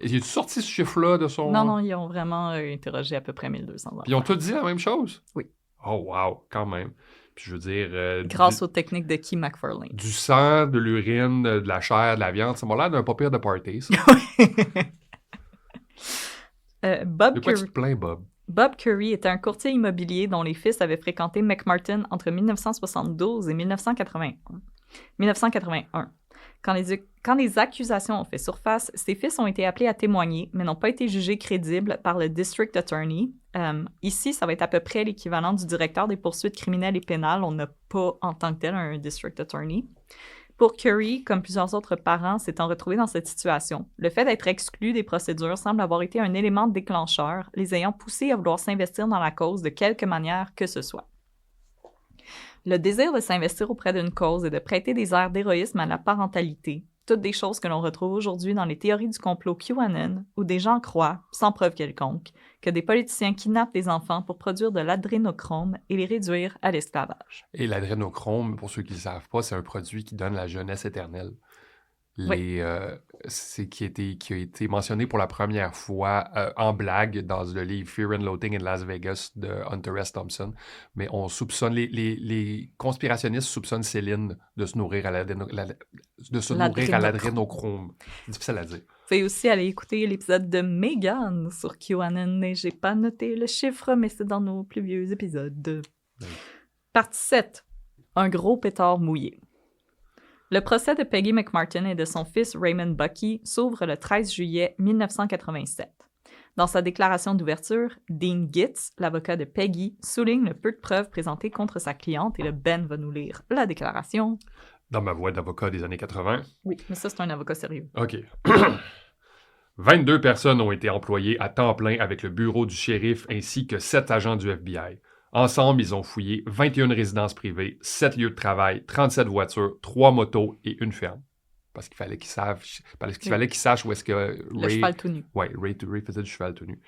J'ai sorti ce chiffre-là de son... Non, ils ont vraiment interrogé à peu près 1200 enfants. Puis ils ont tous dit la même chose? Oui. Oh wow, quand même. Puis je veux dire... Grâce aux techniques de Key McFarlane. Du sang, de l'urine, de la chair, de la viande, ça m'a l'air d'un pas pire de party, ça. Bob De quoi Curry... tu te plains, Bob? Bob Curry était un courtier immobilier dont les fils avaient fréquenté McMartin entre 1972 et 1981. Quand les accusations ont fait surface, ses fils ont été appelés à témoigner, mais n'ont pas été jugés crédibles par le District Attorney. Ici, ça va être à peu près l'équivalent du directeur des poursuites criminelles et pénales. On n'a pas en tant que tel un District Attorney. Pour Curry, comme plusieurs autres parents s'étant retrouvés dans cette situation, le fait d'être exclu des procédures semble avoir été un élément déclencheur, les ayant poussés à vouloir s'investir dans la cause de quelque manière que ce soit. Le désir de s'investir auprès d'une cause et de prêter des airs d'héroïsme à la parentalité, toutes des choses que l'on retrouve aujourd'hui dans les théories du complot QAnon, où des gens croient, sans preuve quelconque, que des politiciens kidnappent des enfants pour produire de l'adrénochrome et les réduire à l'esclavage. Et l'adrénochrome, pour ceux qui ne le savent pas, c'est un produit qui donne la jeunesse éternelle. qui a été mentionné pour la première fois en blague dans le livre Fear and Loathing in Las Vegas de Hunter S. Thompson. Mais on soupçonne, les conspirationnistes soupçonnent Céline de se nourrir à l'adrénochrome. C'est difficile à dire. Vous pouvez aussi aller écouter l'épisode de Megan sur QAnon. Et j'ai pas noté le chiffre, mais c'est dans nos plus vieux épisodes. Oui. Partie 7. Un gros pétard mouillé. Le procès de Peggy McMartin et de son fils Raymond Bucky s'ouvre le 13 juillet 1987. Dans sa déclaration d'ouverture, Dean Gitz, l'avocat de Peggy, souligne le peu de preuves présentées contre sa cliente et le Ben va nous lire la déclaration. Dans ma voix d'avocat des années 80. Oui, mais ça, c'est un avocat sérieux. OK. 22 personnes ont été employées à temps plein avec le bureau du shérif ainsi que 7 agents du FBI. Ensemble, ils ont fouillé 21 résidences privées, 7 lieux de travail, 37 voitures, 3 motos et une ferme. Parce qu'il fallait qu'ils sachent où est-ce que Ray... Le cheval tout nu. Oui, Ray faisait du cheval tout nu.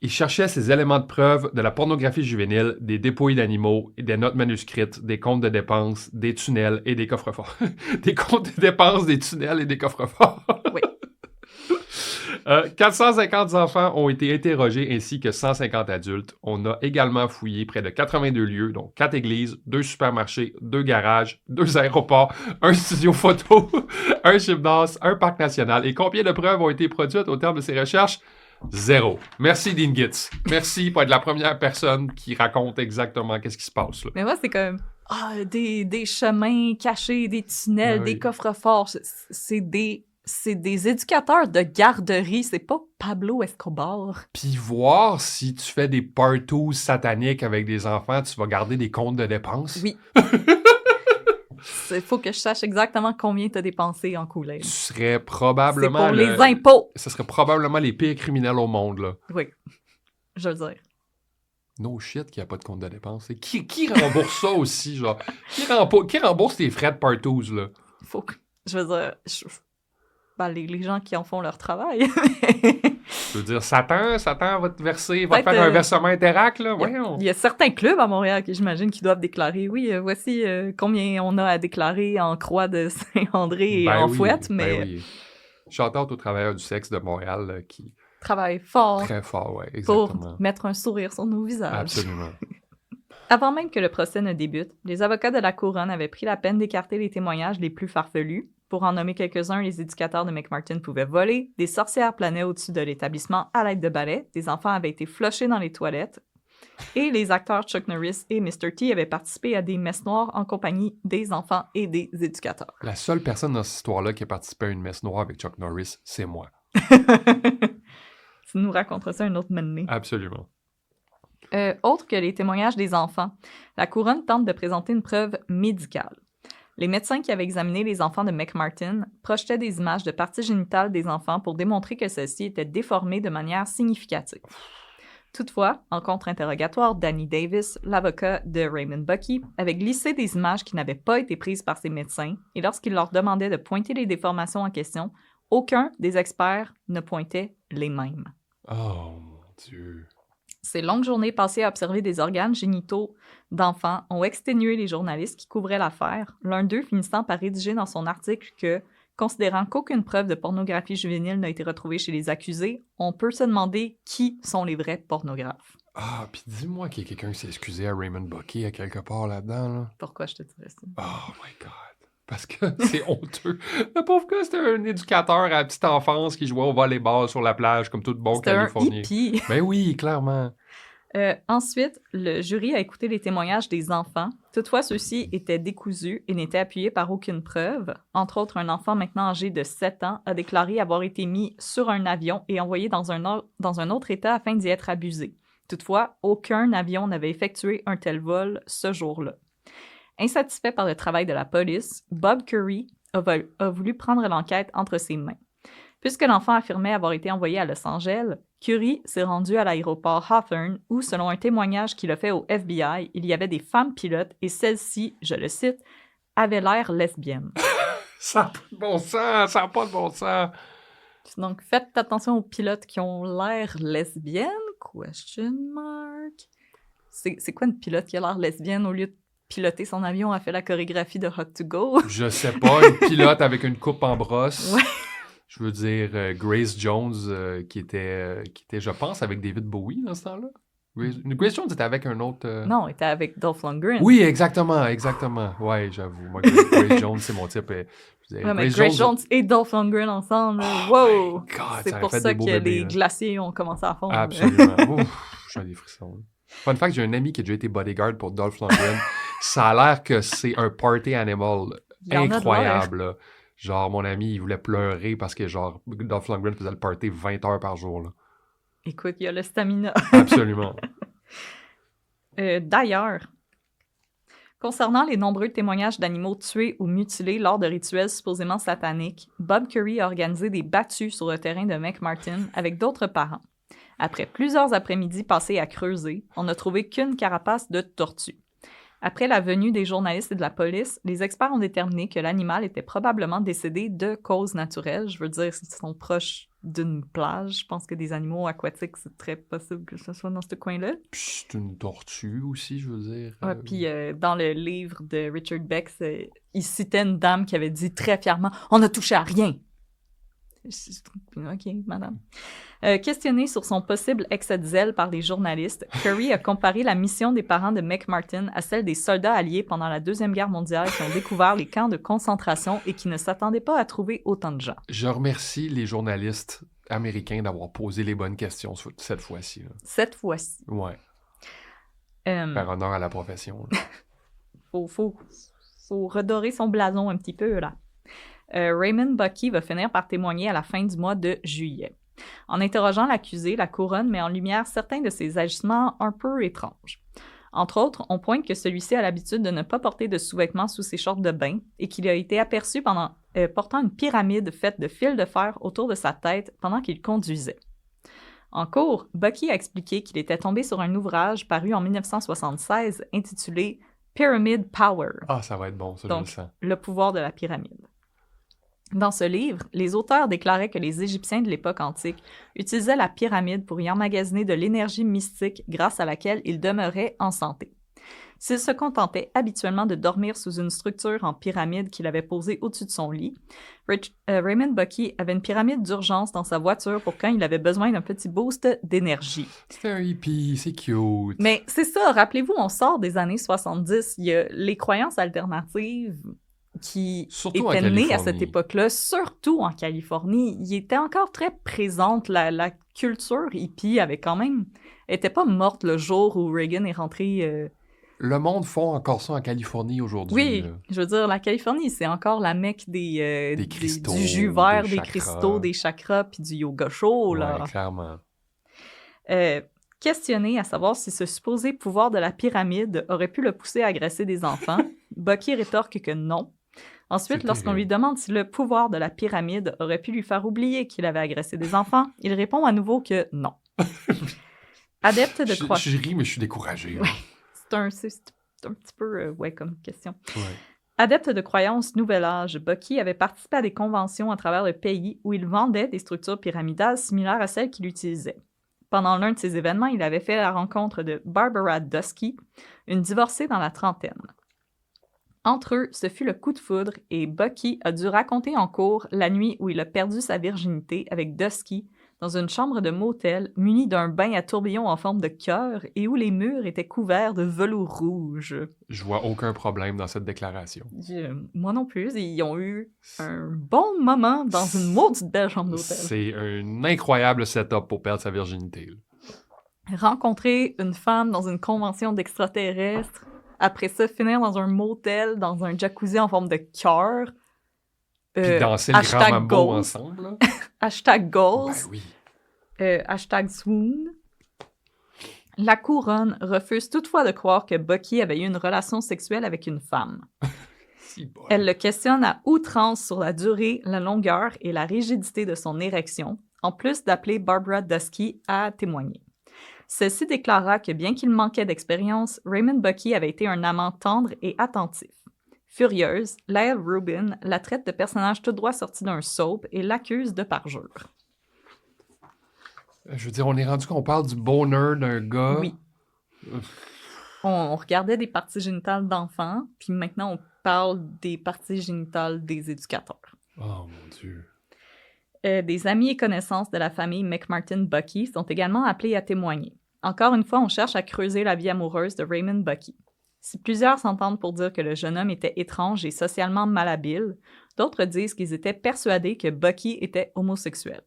Ils cherchaient ces éléments de preuve de la pornographie juvénile, des dépouilles d'animaux, des notes manuscrites, des comptes de dépenses, des tunnels et des coffres-forts. Des comptes de dépenses, des tunnels et des coffres-forts. Oui. 450 enfants ont été interrogés ainsi que 150 adultes. On a également fouillé près de 82 lieux, dont 4 églises, 2 supermarchés, 2 garages, 2 aéroports, un studio photo, un gymnase, un parc national. Et combien de preuves ont été produites au terme de ces recherches? 0. Merci, Dean Gitz. Merci pour être la première personne qui raconte exactement qu'est-ce qui se passe. Là. Mais moi, c'est comme des chemins cachés, des tunnels, des coffres-forts. C'est des éducateurs de garderie, c'est pas Pablo Escobar. Puis voir si tu fais des parties sataniques avec des enfants, tu vas garder des comptes de dépenses. Oui. Il faut que je sache exactement combien tu as dépensé en Kool-Aid. Tu serais probablement... C'est pour les impôts! Ce serait probablement les pires criminels au monde, là. Oui, je veux dire. No shit qu'il n'y a pas de compte de dépenses. Qui rembourse ça aussi, genre? Qui rembourse tes frais de parties, là? Faut que... Je veux dire... les gens qui en font leur travail. Je veux dire, Satan va te verser, va te faire un versement Interac, là. Voyons. Il y a certains clubs à Montréal que j'imagine qui doivent déclarer, voici combien on a à déclarer en croix de Saint-André et en fouette, mais... Ben oui. Shout-out aux travailleurs du sexe de Montréal là, qui... travaillent fort. Très fort, oui, exactement. Pour mettre un sourire sur nos visages. Absolument. Avant même que le procès ne débute, les avocats de la couronne avaient pris la peine d'écarter les témoignages les plus farfelus. Pour en nommer quelques-uns, les éducateurs de McMartin pouvaient voler, des sorcières planaient au-dessus de l'établissement à l'aide de balais, des enfants avaient été flushés dans les toilettes, et les acteurs Chuck Norris et Mr. T avaient participé à des messes noires en compagnie des enfants et des éducateurs. La seule personne dans cette histoire-là qui a participé à une messe noire avec Chuck Norris, c'est moi. Tu nous raconteras ça un autre moment. Absolument. Autre que les témoignages des enfants, la couronne tente de présenter une preuve médicale. Les médecins qui avaient examiné les enfants de McMartin projetaient des images de parties génitales des enfants pour démontrer que celles-ci étaient déformées de manière significative. Toutefois, en contre-interrogatoire, Danny Davis, l'avocat de Raymond Bucky, avait glissé des images qui n'avaient pas été prises par ses médecins et lorsqu'il leur demandait de pointer les déformations en question, aucun des experts ne pointait les mêmes. Oh mon Dieu! Ces longues journées passées à observer des organes génitaux d'enfants ont exténué les journalistes qui couvraient l'affaire, l'un d'eux finissant par rédiger dans son article que, considérant qu'aucune preuve de pornographie juvénile n'a été retrouvée chez les accusés, on peut se demander qui sont les vrais pornographes. Ah, puis dis-moi qu'il y a quelqu'un qui s'est excusé à Raymond Bucky à quelque part là-dedans, là. Pourquoi je te dirais ça? Oh my God! Parce que c'est honteux. Le pauvre gars, c'était un éducateur à la petite enfance qui jouait au volleyball sur la plage comme tout bon Californien. C'était un hippie. Ben oui, clairement. Ensuite, le jury a écouté les témoignages des enfants. Toutefois, ceux-ci étaient décousus et n'étaient appuyés par aucune preuve. Entre autres, un enfant maintenant âgé de 7 ans a déclaré avoir été mis sur un avion et envoyé dans un autre état afin d'y être abusé. Toutefois, aucun avion n'avait effectué un tel vol ce jour-là. Insatisfait par le travail de la police, Bob Curry a voulu prendre l'enquête entre ses mains. Puisque l'enfant affirmait avoir été envoyé à Los Angeles, Curry s'est rendu à l'aéroport Hawthorne où, selon un témoignage qu'il a fait au FBI, il y avait des femmes pilotes et celles-ci, je le cite, avaient l'air lesbiennes. Ça n'a pas de bon sens! Ça n'a pas de bon sens! Donc, faites attention aux pilotes qui ont l'air lesbiennes? Question mark. C'est quoi une pilote qui a l'air lesbienne au lieu de piloté son avion, a fait la chorégraphie de Hot to Go. Je sais pas, une pilote avec une coupe en brosse. Ouais. Je veux dire, Grace Jones, qui était, je pense, avec David Bowie dans ce temps-là. Grace Jones était avec un autre... Non, il était avec Dolph Lundgren. Oui, exactement. Ouais, j'avoue. Moi, Grace Jones, c'est mon type. Je veux dire, Ouais, mais Grace Jones et Dolph Lundgren ensemble, Oh wow! my God, C'est ça pour aurait fait ça des beaux que bébés, les là. glaciers ont commencé à fondre. Absolument. Ouf, j'ai des frissons. Fun fact, j'ai un ami qui a déjà été bodyguard pour Dolph Lundgren. Ça a l'air que c'est un party animal Il y en a de incroyable. Là. Genre, mon ami, il voulait pleurer parce que, genre, Dolph Lundgren faisait le party 20 heures par jour. Là. Écoute, il y a le stamina. Absolument. D'ailleurs, concernant les nombreux témoignages d'animaux tués ou mutilés lors de rituels supposément sataniques, Bob Curry a organisé des battues sur le terrain de McMartin avec d'autres parents. Après plusieurs après-midi passés à creuser, on n'a trouvé qu'une carapace de tortue. Après la venue des journalistes et de la police, les experts ont déterminé que l'animal était probablement décédé de causes naturelles. Je veux dire, s'ils sont proches d'une plage, je pense que des animaux aquatiques, c'est très possible que ce soit dans ce coin-là. Puis c'est une tortue aussi, je veux dire. Ouais, puis dans le livre de Richard Beck, il citait une dame qui avait dit très fièrement « On n'a touché à rien! » OK, madame. Questionné sur son possible excès de zèle par les journalistes, Curry a comparé la mission des parents de McMartin à celle des soldats alliés pendant la Deuxième Guerre mondiale qui ont découvert les camps de concentration et qui ne s'attendaient pas à trouver autant de gens. Je remercie les journalistes américains d'avoir posé les bonnes questions cette fois-ci. Là. Cette fois-ci. Ouais. Faire honneur à la profession. Faut redorer son blason un petit peu, là. Raymond Buckey va finir par témoigner à la fin du mois de juillet. En interrogeant l'accusé, la couronne met en lumière certains de ses agissements un peu étranges. Entre autres, on pointe que celui-ci a l'habitude de ne pas porter de sous-vêtements sous ses shorts de bain et qu'il a été aperçu portant une pyramide faite de fils de fer autour de sa tête pendant qu'il conduisait. En cours, Buckey a expliqué qu'il était tombé sur un ouvrage paru en 1976 intitulé « Pyramid Power ». Ah, ça va être bon, ça, je le Donc, sens. le pouvoir de la pyramide. Dans ce livre, les auteurs déclaraient que les Égyptiens de l'époque antique utilisaient la pyramide pour y emmagasiner de l'énergie mystique grâce à laquelle ils demeuraient en santé. S'ils se contentaient habituellement de dormir sous une structure en pyramide qu'il avait posée au-dessus de son lit, Raymond Buckey avait une pyramide d'urgence dans sa voiture pour quand il avait besoin d'un petit boost d'énergie. C'est un hippie, c'est cute. Mais c'est ça, rappelez-vous, on sort des années 70, il y a les croyances alternatives qui Surtout était en née à Californie. cette époque-là, surtout en Californie. Il était encore très présente. La culture hippie était pas morte le jour où Reagan est rentré. Le monde font encore ça en Californie aujourd'hui. Oui, là. je veux dire, la Californie, c'est encore la mecque des cristaux, du jus vert, des des chakras. cristaux, des chakras, puis du yoga chaud, là. Ouais, clairement. Questionné à savoir si ce supposé pouvoir de la pyramide aurait pu le pousser à agresser des enfants, Buckey rétorque que non. Ensuite, C'est lorsqu'on terrible. lui demande si le pouvoir de la pyramide aurait pi lui faire oublier qu'il avait agressé des enfants, il répond à nouveau que non. Adepte de croissance. Je ris, mais je suis découragé. là. C'est un petit peu comme question. Ouais. Adepte de croyances Nouvel Âge, Buckey avait participé à des conventions à travers le pays où il vendait des structures pyramidales similaires à celles qu'il utilisait. Pendant l'un de ces événements, il avait fait la rencontre de Barbara Dusky, une divorcée dans la trentaine. Entre eux, ce fut le coup de foudre et Buckey a dû raconter en cours la nuit où il a perdu sa virginité avec Dusky dans une chambre de motel munie d'un bain à tourbillon en forme de cœur et où les murs étaient couverts de velours rouge. Je vois aucun problème dans cette déclaration. Moi non plus, ils ont eu un bon moment dans une maudite belle chambre d'hôtel. C'est un incroyable setup pour perdre sa virginité. là. Rencontrer une femme dans une convention d'extraterrestres, après ça, finir dans un motel, dans un jacuzzi en forme de cœur. Puis danser le grand hashtag mambo goals. ensemble. Là. Hashtag goals. Ben oui. Hashtag swoon. La couronne refuse toutefois de croire que Buckey avait eu une relation sexuelle avec une femme. Si bon. Elle le questionne à outrance sur la durée, la longueur et la rigidité de son érection, en plus d'appeler Barbara Dusky à témoigner. Celle-ci déclara que bien qu'il manquait d'expérience, Raymond Buckey avait été un amant tendre et attentif. Furieuse, Lyle Rubin la traite de personnage tout droit sorti d'un soap et l'accuse de parjure. Je veux dire, on est rendu qu'on parle du bonheur d'un gars. Oui. On regardait des parties génitales d'enfants, puis maintenant, on parle des parties génitales des éducateurs. Oh mon Dieu. Des amis et connaissances de la famille McMartin-Bucky sont également appelés à témoigner. Encore une fois, on cherche à creuser la vie amoureuse de Raymond Bucky. Si plusieurs s'entendent pour dire que le jeune homme était étrange et socialement malhabile, d'autres disent qu'ils étaient persuadés que Bucky était homosexuel.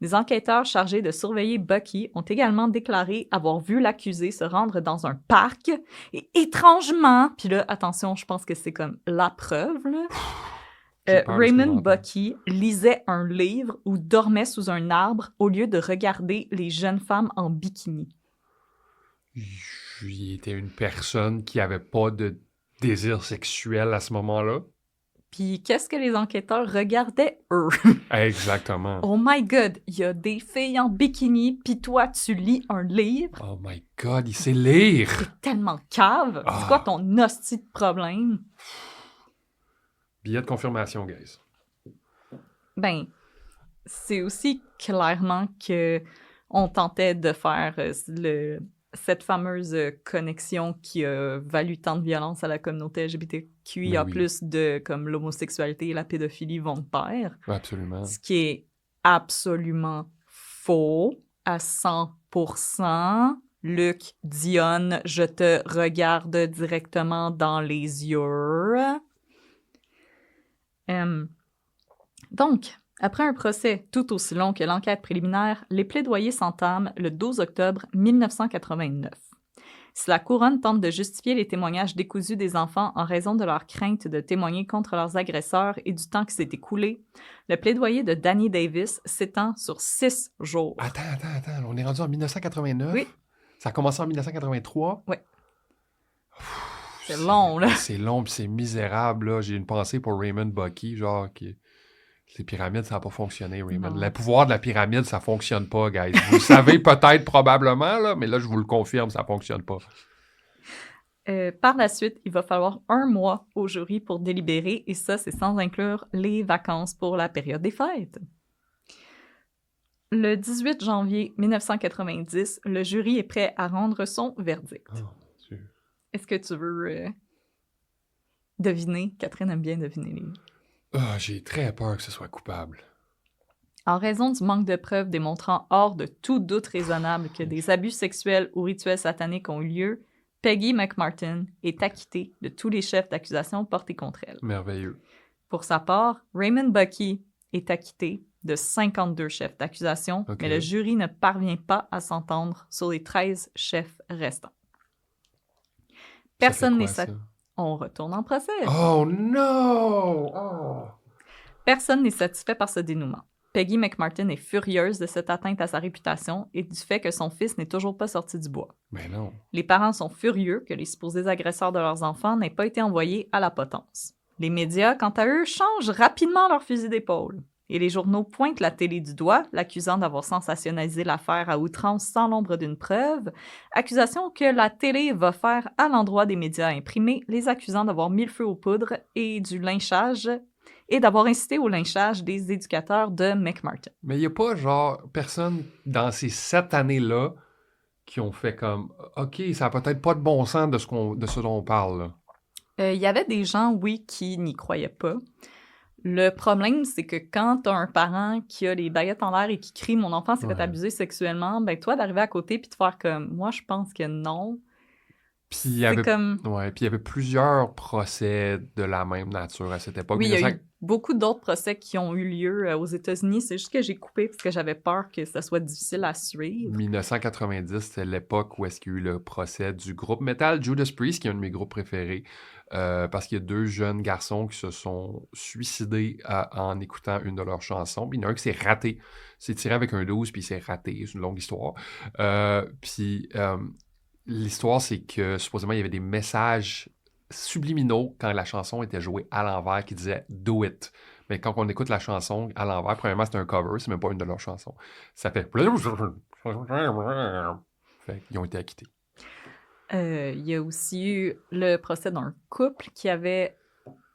Des enquêteurs chargés de surveiller Bucky ont également déclaré avoir vu l'accusé se rendre dans un parc et étrangement, puis là, attention, je pense que c'est comme la preuve, là, J'ai peur de ce que Raymond j'entends. Bucky lisait un livre ou dormait sous un arbre au lieu de regarder les jeunes femmes en bikini. Il était une personne qui avait pas de désir sexuel à ce moment-là. Puis qu'est-ce que les enquêteurs regardaient, eux? Exactement. Oh my God, il y a des filles en bikini, puis toi, tu lis un livre? Oh my God, il sait lire! T'es tellement cave! Ah. C'est quoi ton hostie de problème? Billet de confirmation, guys. Ben, c'est aussi clairement que on tentait de faire cette fameuse connexion qui a valu tant de violence à la communauté LGBTQIA+, Mais oui. de comme l'homosexualité et la pédophilie vont de pair. Absolument. Ce qui est absolument faux à 100%. Luc, Dionne, je te regarde directement dans les yeux. Donc, après un procès tout aussi long que l'enquête préliminaire, les plaidoyers s'entament le 12 octobre 1989. Si la couronne tente de justifier les témoignages décousus des enfants en raison de leur crainte de témoigner contre leurs agresseurs et du temps qui s'est écoulé, le plaidoyer de Danny Davis s'étend sur 6 jours. Attends. On est rendu en 1989? Oui. Ça a commencé en 1983? Ouais. C'est long, là. C'est long pis c'est misérable, là. J'ai une pensée pour Raymond Bucky, genre, qui... Les pyramides, ça n'a pas fonctionné, Raymond. Non. Le pouvoir de la pyramide, ça fonctionne pas, guys. Vous le savez peut-être, probablement, là, mais là, je vous le confirme, ça fonctionne pas. Par la suite, il va falloir 1 mois au jury pour délibérer, et ça, c'est sans inclure les vacances pour la période des fêtes. Le 18 janvier 1990, le jury est prêt à rendre son verdict. Oh, mon Dieu. Est-ce que tu veux deviner? Catherine aime bien deviner les... Ah, j'ai très peur que ce soit coupable. En raison du manque de preuves démontrant hors de tout doute raisonnable que des abus sexuels ou rituels sataniques ont eu lieu, Peggy McMartin est acquittée de tous les chefs d'accusation portés contre elle. Merveilleux. Pour sa part, Raymond Bucky est acquitté de 52 chefs d'accusation, Ok. mais le jury ne parvient pas à s'entendre sur les 13 chefs restants. Personne n'est satisfait. On retourne en procès. Oh non! Oh. Personne n'est satisfait par ce dénouement. Peggy McMartin est furieuse de cette atteinte à sa réputation et du fait que son fils n'est toujours pas sorti du bois. Mais non. Les parents sont furieux que les supposés agresseurs de leurs enfants n'aient pas été envoyés à la potence. Les médias, quant à eux, changent rapidement leur fusil d'épaule. Et les journaux pointent la télé du doigt, l'accusant d'avoir sensationnalisé l'affaire à outrance sans l'ombre d'une preuve, accusation que la télé va faire à l'endroit des médias imprimés, les accusant d'avoir mis le feu aux poudres et du lynchage, et d'avoir incité au lynchage des éducateurs de McMartin. Mais il n'y a pas, genre, personne dans ces 7 années-là qui ont fait comme « OK, ça n'a peut-être pas de bon sens de ce dont on parle, là. Il y avait des gens, oui, qui n'y croyaient pas. Le problème, c'est que quand t'as un parent qui a les baguettes en l'air et qui crie « Mon enfant s'est fait Ouais. abuser sexuellement », ben toi, d'arriver à côté puis de faire comme « Moi, je pense que non Puis il y c'est avait... comme... Ouais, puis il y avait plusieurs procès de la même nature à cette époque. Oui, il y a 1900 eu beaucoup d'autres procès qui ont eu lieu aux États-Unis. C'est juste que j'ai coupé parce que j'avais peur que ça soit difficile à suivre. 1990, c'était l'époque où est-ce qu'il y a eu le procès du groupe metal Judas Priest, qui est un de mes groupes préférés, parce qu'il y a 2 jeunes garçons qui se sont suicidés en écoutant une de leurs chansons. Puis il y en a un qui s'est raté. Il s'est tiré avec un 12, puis il s'est raté. C'est une longue histoire. Puis l'histoire, c'est que supposément, il y avait des messages subliminaux quand la chanson était jouée à l'envers qui disaient « Do it ». Mais quand on écoute la chanson à l'envers, premièrement, c'est un cover, c'est même pas une de leurs chansons. Ça fait... Fait qu'ils ont été acquittés. Il y a aussi eu le procès d'un couple qui avait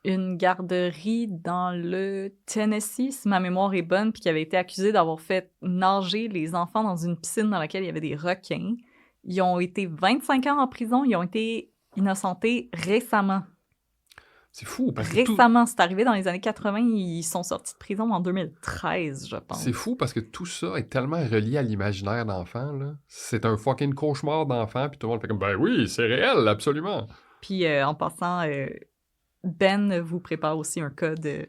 une garderie dans le Tennessee, si ma mémoire est bonne, puis qui avait été accusé d'avoir fait nager les enfants dans une piscine dans laquelle il y avait des requins. Ils ont été 25 ans en prison, ils ont été innocentés récemment. C'est fou, parce que Récemment, c'est arrivé dans les années 80, ils sont sortis de prison en 2013, je pense. c'est fou parce que tout ça est tellement relié à l'imaginaire d'enfant, là. C'est un fucking cauchemar d'enfant, puis tout le monde fait comme « Ben oui, c'est réel, absolument! » Puis en passant, Ben vous prépare aussi un cas de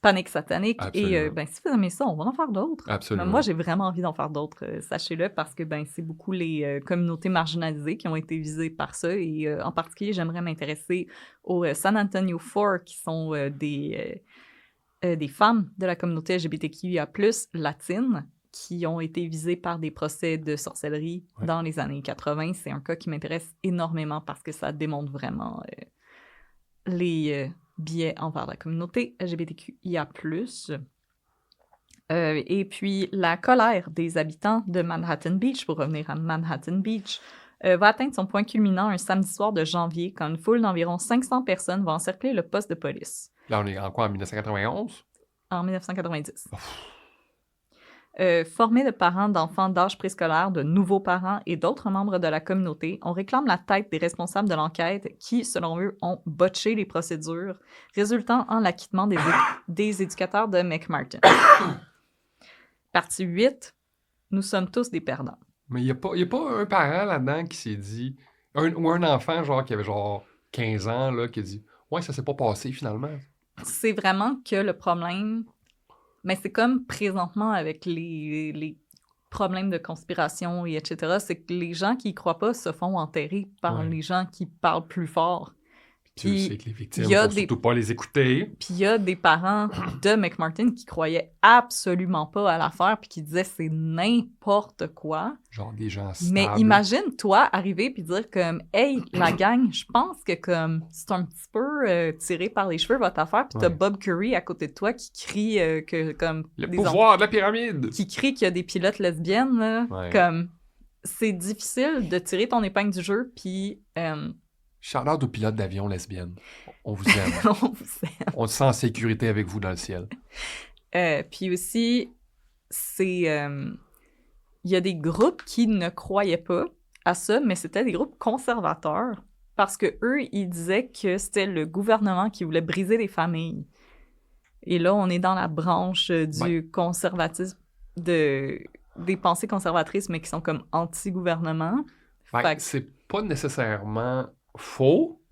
panique satanique. Absolument. Et ben, si vous aimez ça, on va en faire d'autres. Absolument. Moi, j'ai vraiment envie d'en faire d'autres, sachez-le, parce que ben, c'est beaucoup les communautés marginalisées qui ont été visées par ça. Et en particulier, j'aimerais m'intéresser aux San Antonio Four, qui sont des femmes de la communauté LGBTQIA+, latine, qui ont été visées par des procès de sorcellerie dans les années 80. C'est un cas qui m'intéresse énormément parce que ça démontre vraiment les biais envers la communauté LGBTQIA+. Et puis, la colère des habitants de Manhattan Beach, pour revenir à Manhattan Beach, va atteindre son point culminant un samedi soir de janvier quand une foule d'environ 500 personnes va encercler le poste de police. Là, on est en quoi, en 1991? En 1990. Formés de parents d'enfants d'âge préscolaire, de nouveaux parents et d'autres membres de la communauté, on réclame la tête des responsables de l'enquête qui, selon eux, ont botché les procédures, résultant en l'acquittement des éducateurs de McMartin. Partie 8, nous sommes tous des perdants. Mais il n'y a pas un parent là-dedans qui s'est dit... ou un enfant, genre, qui avait genre 15 ans, là, qui a dit « Ouais, ça s'est pas passé, finalement. » C'est vraiment que le problème... Mais c'est comme présentement avec les problèmes de conspiration et etc., c'est que les gens qui y croient pas se font enterrer par les gens qui parlent plus fort. Tu sais que les victimes ne vont surtout pas les écouter. Puis il y a des parents de McMartin qui croyaient absolument pas à l'affaire puis qui disaient c'est n'importe quoi. Genre des gens stables. Mais imagine toi arriver puis dire comme « Hey, la gang, je pense que comme c'est un petit peu tiré par les cheveux votre affaire. » Puis t'as Bob Curry à côté de toi qui crie que comme... Le pouvoir de la pyramide! Qui crie qu'il y a des pilotes lesbiennes, là. Comme, c'est difficile de tirer ton épingle du jeu puis... Shout-out aux pilotes d'avion lesbiennes. On vous aime. On vous aime. On se sent en sécurité avec vous dans le ciel. Puis aussi, c'est... Il y a des groupes qui ne croyaient pas à ça, mais c'était des groupes conservateurs. Parce que eux, ils disaient que c'était le gouvernement qui voulait briser les familles. Et là, on est dans la branche du conservatisme, des pensées conservatrices, mais qui sont comme anti-gouvernement. C'est pas nécessairement... faux?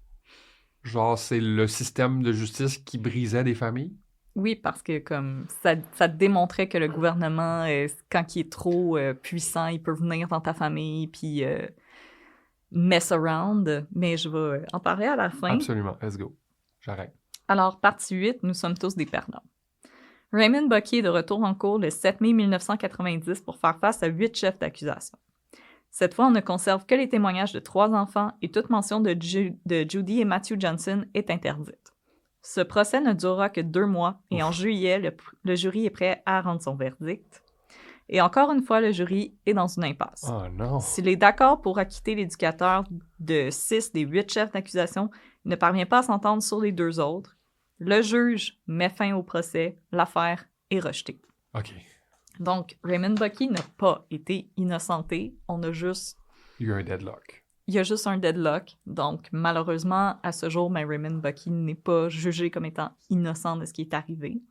Genre, c'est le système de justice qui brisait des familles? Oui, parce que comme ça démontrait que le gouvernement, quand il est trop puissant, il peut venir dans ta famille puis mess around. Mais je vais en parler à la fin. Absolument. Let's go. J'arrête. Alors, partie 8, nous sommes tous des perdants. Raymond Buckey est de retour en cours le 7 mai 1990 pour faire face à 8 chefs d'accusation. Cette fois, on ne conserve que les témoignages de 3 enfants et toute mention de Judy et Matthew Johnson est interdite. Ce procès ne durera que 2 mois et en juillet, le jury est prêt à rendre son verdict. Et encore une fois, le jury est dans une impasse. Oh non! S'il est d'accord pour acquitter l'éducateur de 6 des 8 chefs d'accusation, il ne parvient pas à s'entendre sur les 2 autres. Le juge met fin au procès, l'affaire est rejetée. OK. Donc, Raymond Buckey n'a pas été innocenté, on a juste... Il y a un deadlock. Il y a juste un deadlock, donc malheureusement, à ce jour, Raymond Buckey n'est pas jugé comme étant innocent de ce qui est arrivé.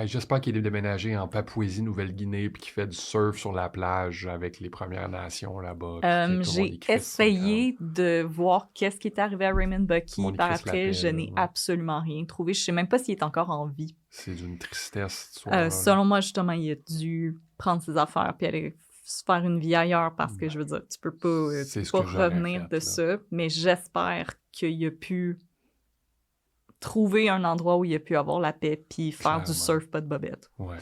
J'espère qu'il est déménagé en Papouasie-Nouvelle-Guinée puis qu'il fait du surf sur la plage avec les Premières Nations là-bas. J'ai essayé de voir qu'est-ce qui est arrivé à Raymond Buckey. Par après, je n'ai absolument rien trouvé. Je ne sais même pas s'il est encore en vie. C'est d'une tristesse. Selon moi, justement, il a dû prendre ses affaires puis aller se faire une vie ailleurs parce que, je veux dire, tu peux pas revenir de ça. Mais j'espère qu'il a pu trouver un endroit où il a pu avoir la paix puis faire du surf, pas de bobette. Ouais.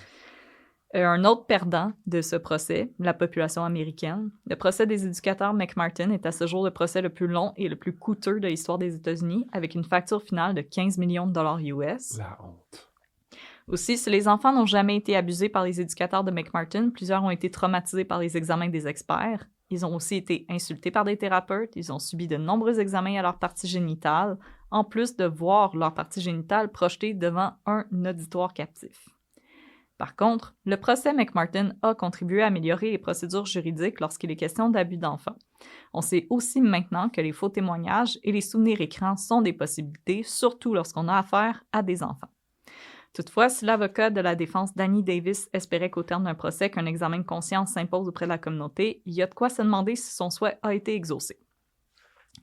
Un autre perdant de ce procès, la population américaine. Le procès des éducateurs McMartin est à ce jour le procès le plus long et le plus coûteux de l'histoire des États-Unis, avec une facture finale de 15 millions de dollars US. La honte. Aussi, si les enfants n'ont jamais été abusés par les éducateurs de McMartin, plusieurs ont été traumatisés par les examens des experts. Ils ont aussi été insultés par des thérapeutes. Ils ont subi de nombreux examens à leur partie génitale, en plus de voir leur partie génitale projetée devant un auditoire captif. Par contre, le procès McMartin a contribué à améliorer les procédures juridiques lorsqu'il est question d'abus d'enfants. On sait aussi maintenant que les faux témoignages et les souvenirs écrans sont des possibilités, surtout lorsqu'on a affaire à des enfants. Toutefois, si l'avocat de la défense Danny Davis espérait qu'au terme d'un procès qu'un examen de conscience s'impose auprès de la communauté, il y a de quoi se demander si son souhait a été exaucé.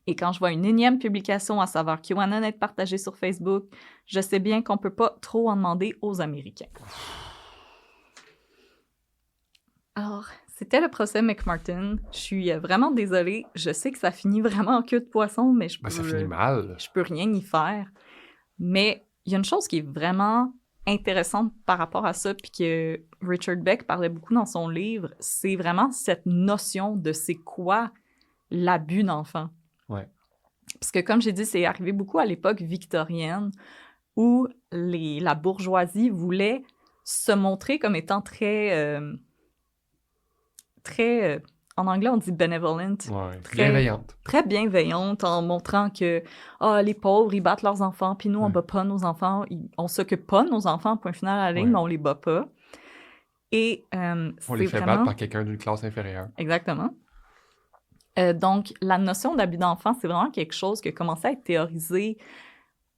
Et quand je vois une énième publication à saveur QAnon être partagée sur Facebook, je sais bien qu'on peut pas trop en demander aux Américains. Alors, c'était le procès McMartin. Je suis vraiment désolée. Je sais que ça finit vraiment en queue de poisson, mais Ça finit mal. je peux rien y faire. Mais il y a une chose qui est vraiment intéressante par rapport à ça, puis que Richard Beck parlait beaucoup dans son livre, c'est vraiment cette notion de c'est quoi l'abus d'enfant. Ouais. Parce que comme j'ai dit, c'est arrivé beaucoup à l'époque victorienne où la bourgeoisie voulait se montrer comme étant très en anglais, on dit benevolent. Ouais. Très, bienveillante. Très bienveillante en montrant que les pauvres, ils battent leurs enfants, puis nous, on bat pas nos enfants. On s'occupe pas de nos enfants, point final à la ligne, mais on les bat pas. Et on les fait battre par quelqu'un d'une classe inférieure. Exactement. Donc, la notion d'abus d'enfant, c'est vraiment quelque chose qui a commencé à être théorisé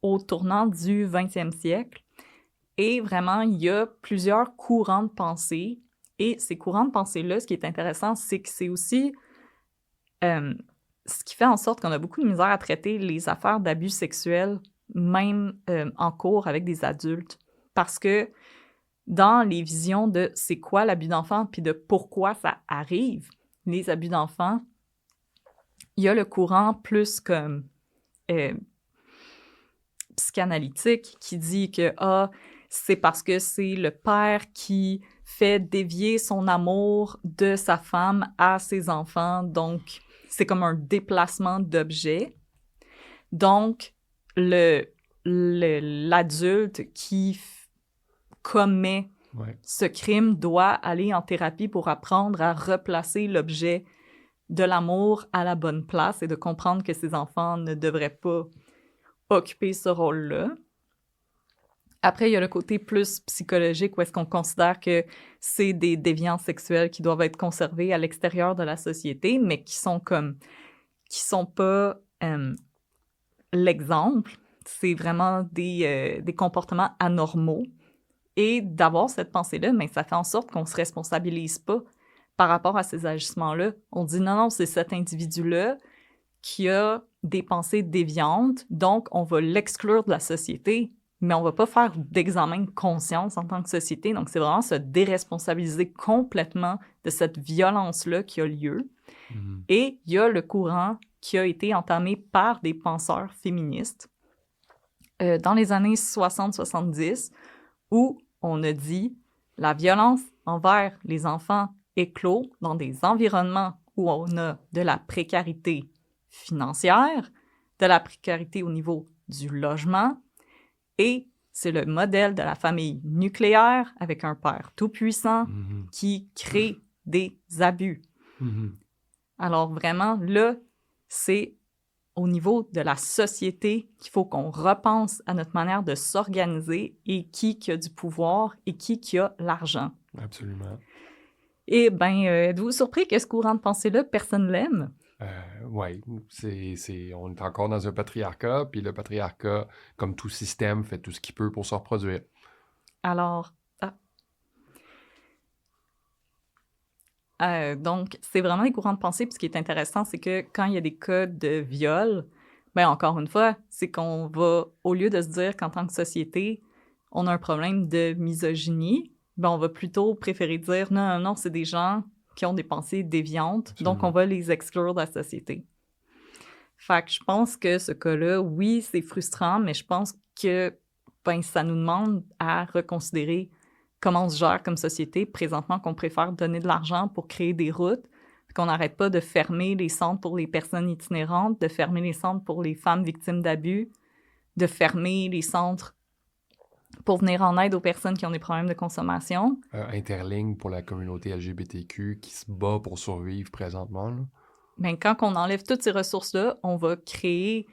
au tournant du 20e siècle. Et vraiment, il y a plusieurs courants de pensée. Et ces courants de pensée-là, ce qui est intéressant, c'est que c'est aussi ce qui fait en sorte qu'on a beaucoup de misère à traiter les affaires d'abus sexuels, même en cours avec des adultes. Parce que dans les visions de c'est quoi l'abus d'enfant puis de pourquoi ça arrive, les abus d'enfants, il y a le courant plus comme psychanalytique qui dit que c'est parce que c'est le père qui fait dévier son amour de sa femme à ses enfants, donc c'est comme un déplacement d'objet. Donc, l'adulte qui commet ce crime doit aller en thérapie pour apprendre à replacer l'objet de l'amour à la bonne place et de comprendre que ses enfants ne devraient pas occuper ce rôle-là. Après, il y a le côté plus psychologique où est-ce qu'on considère que c'est des déviances sexuelles qui doivent être conservées à l'extérieur de la société, mais qui sont pas l'exemple. C'est vraiment des comportements anormaux. Et d'avoir cette pensée-là, mais ça fait en sorte qu'on se responsabilise pas par rapport à ces agissements-là. On dit non, c'est cet individu-là qui a des pensées déviantes, donc on va l'exclure de la société, mais on va pas faire d'examen de conscience en tant que société. Donc, c'est vraiment se déresponsabiliser complètement de cette violence-là qui a lieu. Mm-hmm. Et il y a le courant qui a été entamé par des penseurs féministes dans les années 60-70, où on a dit la violence envers les enfants éclos dans des environnements où on a de la précarité financière, de la précarité au niveau du logement, et c'est le modèle de la famille nucléaire avec un père tout-puissant qui crée des abus. Alors vraiment, là, c'est au niveau de la société qu'il faut qu'on repense à notre manière de s'organiser et qui a du pouvoir et qui a l'argent. Absolument. Eh bien, êtes-vous surpris que ce courant de pensée-là, personne l'aime? Oui, on est encore dans un patriarcat, puis le patriarcat, comme tout système, fait tout ce qu'il peut pour se reproduire. Alors, donc, c'est vraiment des courants de pensée, puis ce qui est intéressant, c'est que quand il y a des cas de viol, bien, encore une fois, c'est qu'on va, au lieu de se dire qu'en tant que société, on a un problème de misogynie, bien, on va plutôt préférer dire non, c'est des gens qui ont des pensées déviantes, Absolument. Donc on va les exclure de la société. Fait que je pense que ce cas-là, oui, c'est frustrant, mais je pense que ça nous demande à reconsidérer comment on se gère comme société, présentement qu'on préfère donner de l'argent pour créer des routes, qu'on n'arrête pas de fermer les centres pour les personnes itinérantes, de fermer les centres pour les femmes victimes d'abus, de fermer les centres pour venir en aide aux personnes qui ont des problèmes de consommation. Interligne pour la communauté LGBTQ qui se bat pour survivre présentement. Là. Bien, quand on enlève toutes ces ressources-là, on va créer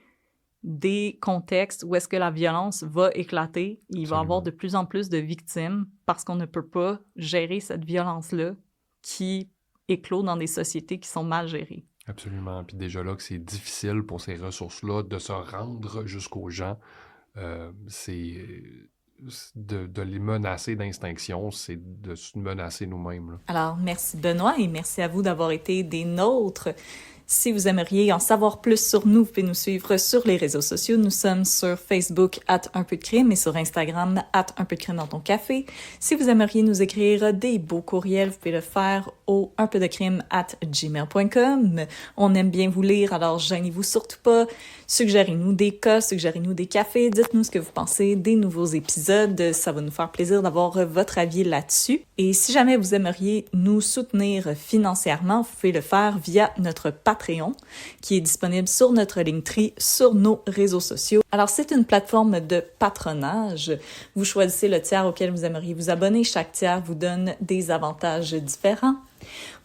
des contextes où est-ce que la violence va éclater. Il va y avoir de plus en plus de victimes parce qu'on ne peut pas gérer cette violence-là qui éclot dans des sociétés qui sont mal gérées. Absolument. Puis déjà là que c'est difficile pour ces ressources-là de se rendre jusqu'aux gens. C'est de les menacer d'extinction, c'est de se menacer nous-mêmes. Là. Alors, merci Benoît et merci à vous d'avoir été des nôtres. Si vous aimeriez en savoir plus sur nous, vous pouvez nous suivre sur les réseaux sociaux. Nous sommes sur Facebook @unpeudcrime et sur Instagram @unpeudcrime dans ton café. Si vous aimeriez nous écrire des beaux courriels, vous pouvez le faire au unpeudecrime@gmail.com. On aime bien vous lire, alors gênez-vous surtout pas. Suggérez-nous des cas, suggérez-nous des cafés, dites-nous ce que vous pensez des nouveaux épisodes. Ça va nous faire plaisir d'avoir votre avis là-dessus. Et si jamais vous aimeriez nous soutenir financièrement, vous pouvez le faire via notre Patreon, qui est disponible sur notre Linktree, sur nos réseaux sociaux. Alors, c'est une plateforme de patronage. Vous choisissez le tiers auquel vous aimeriez vous abonner. Chaque tiers vous donne des avantages différents.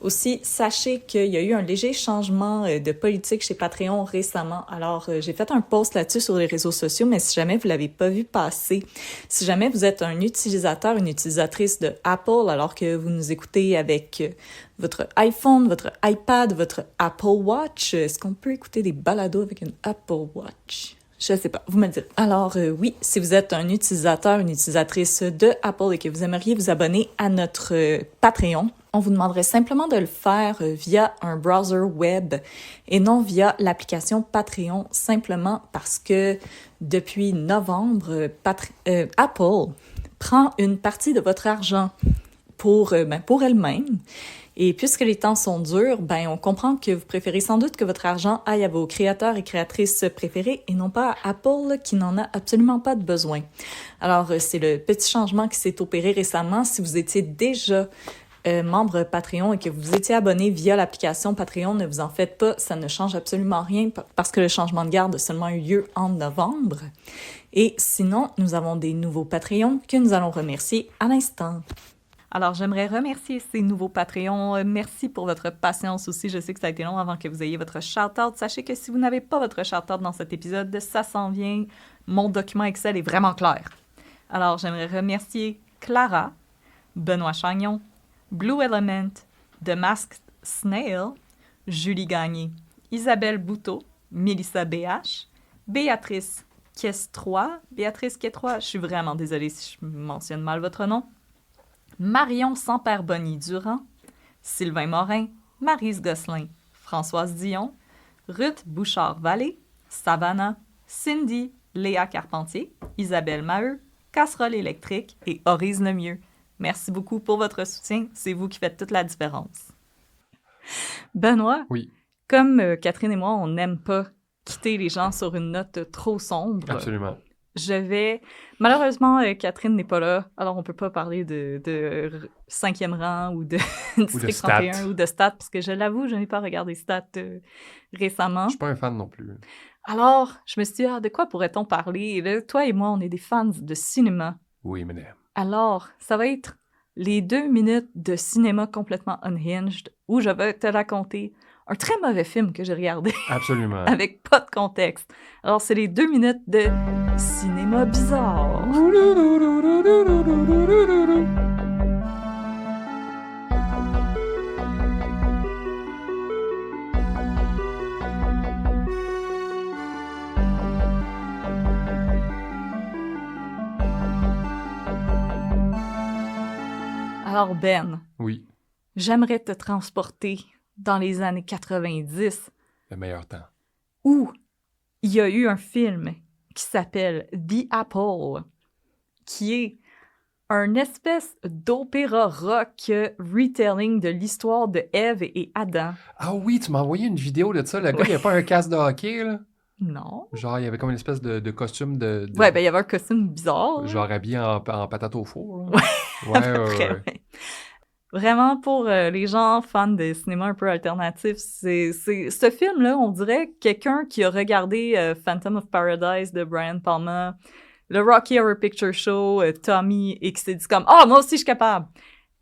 Aussi, sachez qu'il y a eu un léger changement de politique chez Patreon récemment. Alors, j'ai fait un post là-dessus sur les réseaux sociaux, mais si jamais vous l'avez pas vu passer, si jamais vous êtes un utilisateur, une utilisatrice de Apple, alors que vous nous écoutez avec votre iPhone, votre iPad, votre Apple Watch, est-ce qu'on peut écouter des balados avec une Apple Watch? Je sais pas, vous me le direz. Alors oui, si vous êtes un utilisateur, une utilisatrice de Apple et que vous aimeriez vous abonner à notre Patreon, on vous demanderait simplement de le faire via un browser web et non via l'application Patreon, simplement parce que depuis novembre, Apple prend une partie de votre argent pour elle-même. Et puisque les temps sont durs, on comprend que vous préférez sans doute que votre argent aille à vos créateurs et créatrices préférés et non pas à Apple qui n'en a absolument pas de besoin. Alors, c'est le petit changement qui s'est opéré récemment. Si vous étiez déjà membre Patreon et que vous étiez abonné via l'application Patreon, ne vous en faites pas, ça ne change absolument rien parce que le changement de garde a seulement eu lieu en novembre. Et sinon, nous avons des nouveaux Patreons que nous allons remercier à l'instant. Alors, j'aimerais remercier ces nouveaux Patreons. Merci pour votre patience aussi. Je sais que ça a été long avant que vous ayez votre shout-out. Sachez que si vous n'avez pas votre shout-out dans cet épisode, ça s'en vient. Mon document Excel est vraiment clair. Alors, j'aimerais remercier Clara, Benoît Chagnon, Blue Element, The Masked Snail, Julie Gagné, Isabelle Bouteau, Mélissa BH, Béatrice Kiestroy, je suis vraiment désolée si je mentionne mal votre nom, Marion Samper-Bonny-Durand, Sylvain Morin, Maryse Gosselin, Françoise Dion, Ruth Bouchard-Vallée, Savannah, Cindy, Léa Carpentier, Isabelle Maheu, Casserole électrique et Horise Lemieux. Merci beaucoup pour votre soutien, c'est vous qui faites toute la différence. Benoît, oui. Comme Catherine et moi, on n'aime pas quitter les gens sur une note trop sombre. Absolument. Malheureusement, Catherine n'est pas là, alors on peut pas parler de 5e rang ou de District 31 ou de Stats, parce que je l'avoue, je n'ai pas regardé Stats récemment. Je suis pas un fan non plus. Alors, je me suis dit, de quoi pourrait-on parler? Et là, toi et moi, on est des fans de cinéma. Oui, madame. Alors, ça va être les 2 minutes de cinéma complètement unhinged, où je vais te raconter un très mauvais film que j'ai regardé. Absolument. Avec pas de contexte. Alors, c'est les 2 minutes de cinéma bizarre. Alors, Ben. Oui. J'aimerais te transporter dans les années 90. Le meilleur temps. Où il y a eu un film qui s'appelle The Apple, qui est un espèce d'opéra rock retelling de l'histoire de Ève et Adam. Ah oui, tu m'as envoyé une vidéo de ça. Le gars, il avait pas un casque de hockey, là? Non. Genre, il y avait comme une espèce de costume de... Ouais, il y avait un costume bizarre. Genre habillé en patate au four, là. Ouais. Vraiment, pour les gens fans de cinéma un peu alternatif, c'est ce film-là, on dirait quelqu'un qui a regardé Phantom of Paradise de Brian Palma, le Rocky Horror Picture Show, Tommy, et qui s'est dit comme « Ah, moi aussi, je suis capable! »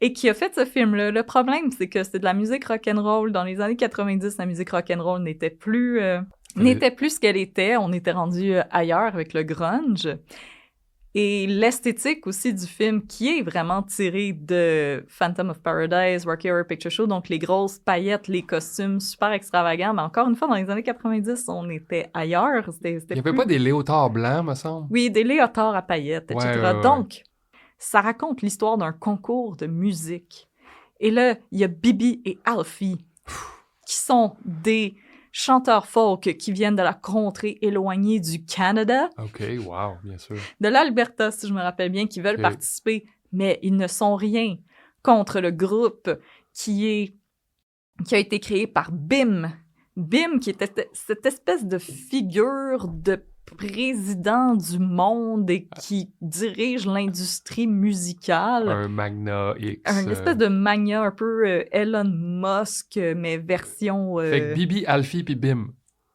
Et qui a fait ce film-là. Le problème, c'est que c'est de la musique rock'n'roll. Dans les années 90, la musique rock'n'roll n'était plus n'était plus ce qu'elle était. On était rendu ailleurs avec le grunge. Et l'esthétique aussi du film, qui est vraiment tirée de Phantom of Paradise, Rocky Horror Picture Show, donc les grosses paillettes, les costumes super extravagants. Mais encore une fois, dans les années 90, on était ailleurs. Il n'y avait pas des léotards blancs, me semble? Oui, des léotards à paillettes, etc. Ouais. Donc, ça raconte l'histoire d'un concours de musique. Et là, il y a Bibi et Alfie, qui sont des chanteurs folk qui viennent de la contrée éloignée du Canada. OK, wow, bien sûr. De l'Alberta, si je me rappelle bien, qui veulent OK. participer, mais ils ne sont rien contre le groupe qui a été créé par BIM. BIM, qui était cette espèce de figure de président du monde et qui dirige l'industrie musicale. Un Magna X. Un espèce de mania un peu Elon Musk, mais version... Fait que Bibi, Alfie puis Bim.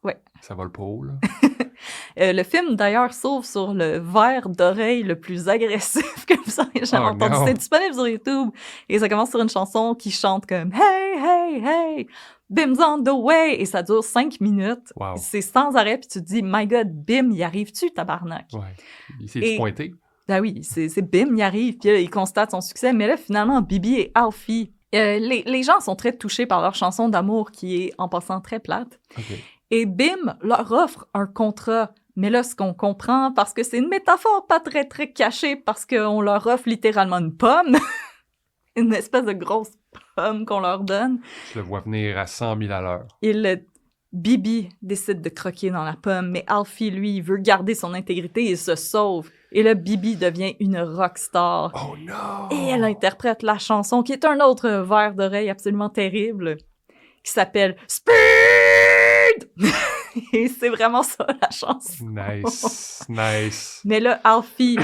Ouais. Ça va le pro, là. Le film, d'ailleurs, s'ouvre sur le verre d'oreille le plus agressif que vous auriez jamais Oh, entendu. non. C'est disponible sur YouTube. Et ça commence sur une chanson qui chante comme « Hey, hey, hey, Bim's on the way ». Et ça dure 5 minutes. Wow. C'est sans arrêt. Puis tu te dis « My God, Bim, y arrive-tu, tabarnak? » Ouais. Il s'est Et- pointé. Ben oui, c'est Bim, y arrive. Puis là, il constate son succès. Mais là, finalement, Bibi et Alfie, les gens sont très touchés par leur chanson d'amour qui est, en passant, très plate. OK. Et Bim leur offre un contrat. Mais là, ce qu'on comprend, parce que c'est une métaphore pas très, très cachée, parce qu'on leur offre littéralement une pomme, une espèce de grosse pomme qu'on leur donne, Je le vois venir à 100 000 à l'heure. Bibi décide de croquer dans la pomme, mais Alfie, lui, il veut garder son intégrité et se sauve. Et là, Bibi devient une rockstar. Oh non! Et elle interprète la chanson, qui est un autre verre d'oreille absolument terrible, qui s'appelle Speed! Et c'est vraiment ça, la chanson. Nice, nice. Mais là, Alfie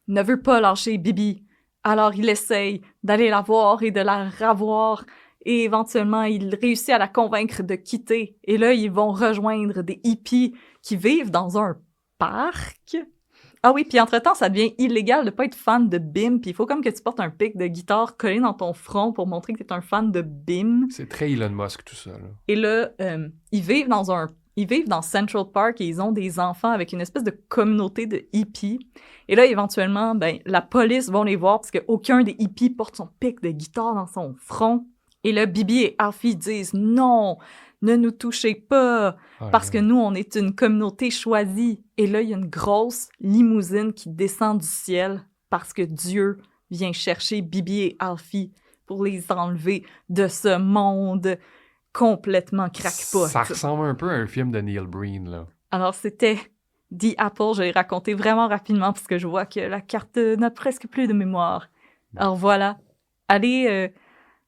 ne veut pas lâcher Bibi. Alors, il essaye d'aller la voir et de la ravoir. Et éventuellement, il réussit à la convaincre de quitter. Et là, ils vont rejoindre des hippies qui vivent dans un parc. Ah oui, puis entre-temps, ça devient illégal de pas être fan de Bim. Puis il faut comme que tu portes un pic de guitare collé dans ton front pour montrer que t'es un fan de Bim. C'est très Elon Musk, tout ça, là. Et là, ils vivent dans Central Park et ils ont des enfants avec une espèce de communauté de hippies. Et là, éventuellement, ben, la police vont les voir parce qu'aucun des hippies porte son pic de guitare dans son front. Et là, Bibi et Alfie disent « Non, ne nous touchez pas, Oh parce que là. nous, on est une communauté choisie. » Et là, il y a une grosse limousine qui descend du ciel parce que Dieu vient chercher Bibi et Alfie pour les enlever de ce monde complètement crackpot. Ça ressemble un peu à un film de Neil Breen, là. Alors, c'était The Apple. Je l'ai raconté vraiment rapidement parce que je vois que la carte n'a presque plus de mémoire. Alors voilà. Allez,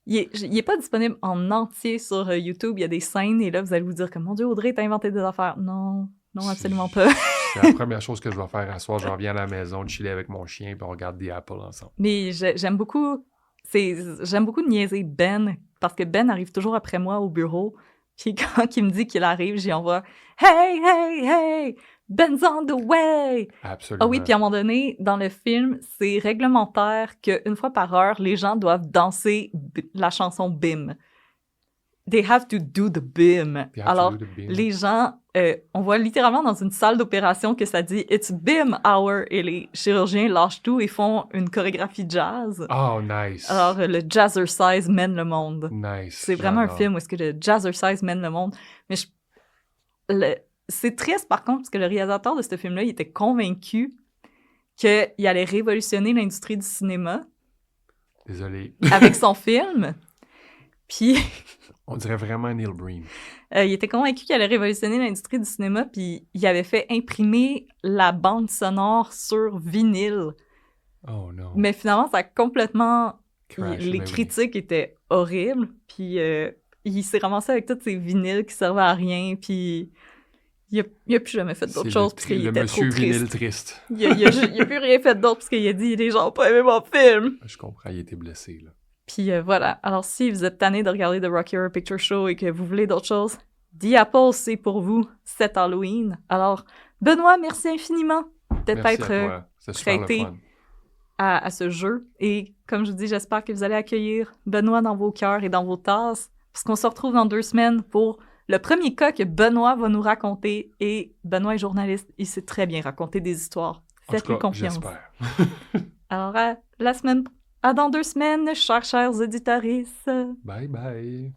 il est pas disponible en entier sur YouTube. Il y a des scènes et là, vous allez vous dire que mon Dieu, Audrey, t'as inventé des affaires. Non, absolument pas. C'est la première chose que je vais faire à soir. Je reviens à la maison, chiller avec mon chien, puis on regarde The Apple ensemble. Mais j'aime beaucoup niaiser Ben parce que Ben arrive toujours après moi au bureau. Puis quand il me dit qu'il arrive, j'y envoie « Hey, hey, hey! Ben's on the way! » Absolument. Ah oui, puis à un moment donné, dans le film, c'est réglementaire qu'une fois par heure, les gens doivent danser la chanson BIM. They have to do the BIM. They have to Alors, do the BIM. les gens, on voit littéralement dans une salle d'opération que ça dit « It's BIM hour » et les chirurgiens lâchent tout et font une chorégraphie jazz. Oh, nice. Alors, le jazzercise mène le monde. Nice. C'est vraiment un J'adore. film où est-ce que le jazzercise mène le monde. Mais c'est triste, par contre, parce que le réalisateur de ce film-là, il était convaincu qu'il allait révolutionner l'industrie du cinéma Désolé. avec son film. Puis, On dirait vraiment Neil Breen. il était convaincu qu'il allait révolutionner l'industrie du cinéma, puis il avait fait imprimer la bande sonore sur vinyle. Oh non. Mais finalement, ça a complètement... Crash, les mais oui. critiques étaient horribles, puis il s'est ramassé avec tous ces vinyles qui servaient à rien, puis il a plus jamais fait d'autres C'est choses parce qu'il le était monsieur trop vinyle triste. triste. Il a plus rien fait d'autre parce qu'il a dit « Les gens ont pas aimé mon film! Je comprends, il était blessé, là. » Puis voilà. Alors, si vous êtes tanné de regarder The Rocky Horror Picture Show et que vous voulez d'autres choses, The Apple, c'est pour vous cet Halloween. Alors, Benoît, merci infiniment d'être Merci à toi. C'est super prêté le fun. à ce jeu. Et comme je vous dis, j'espère que vous allez accueillir Benoît dans vos cœurs et dans vos tasses, parce qu'on se retrouve dans 2 semaines pour le premier cas que Benoît va nous raconter. Et Benoît est journaliste, il sait très bien raconter des histoires. En tout Faites-lui cas, confiance. j'espère. Alors, à dans 2 semaines, chers auditeuristes. Bye bye.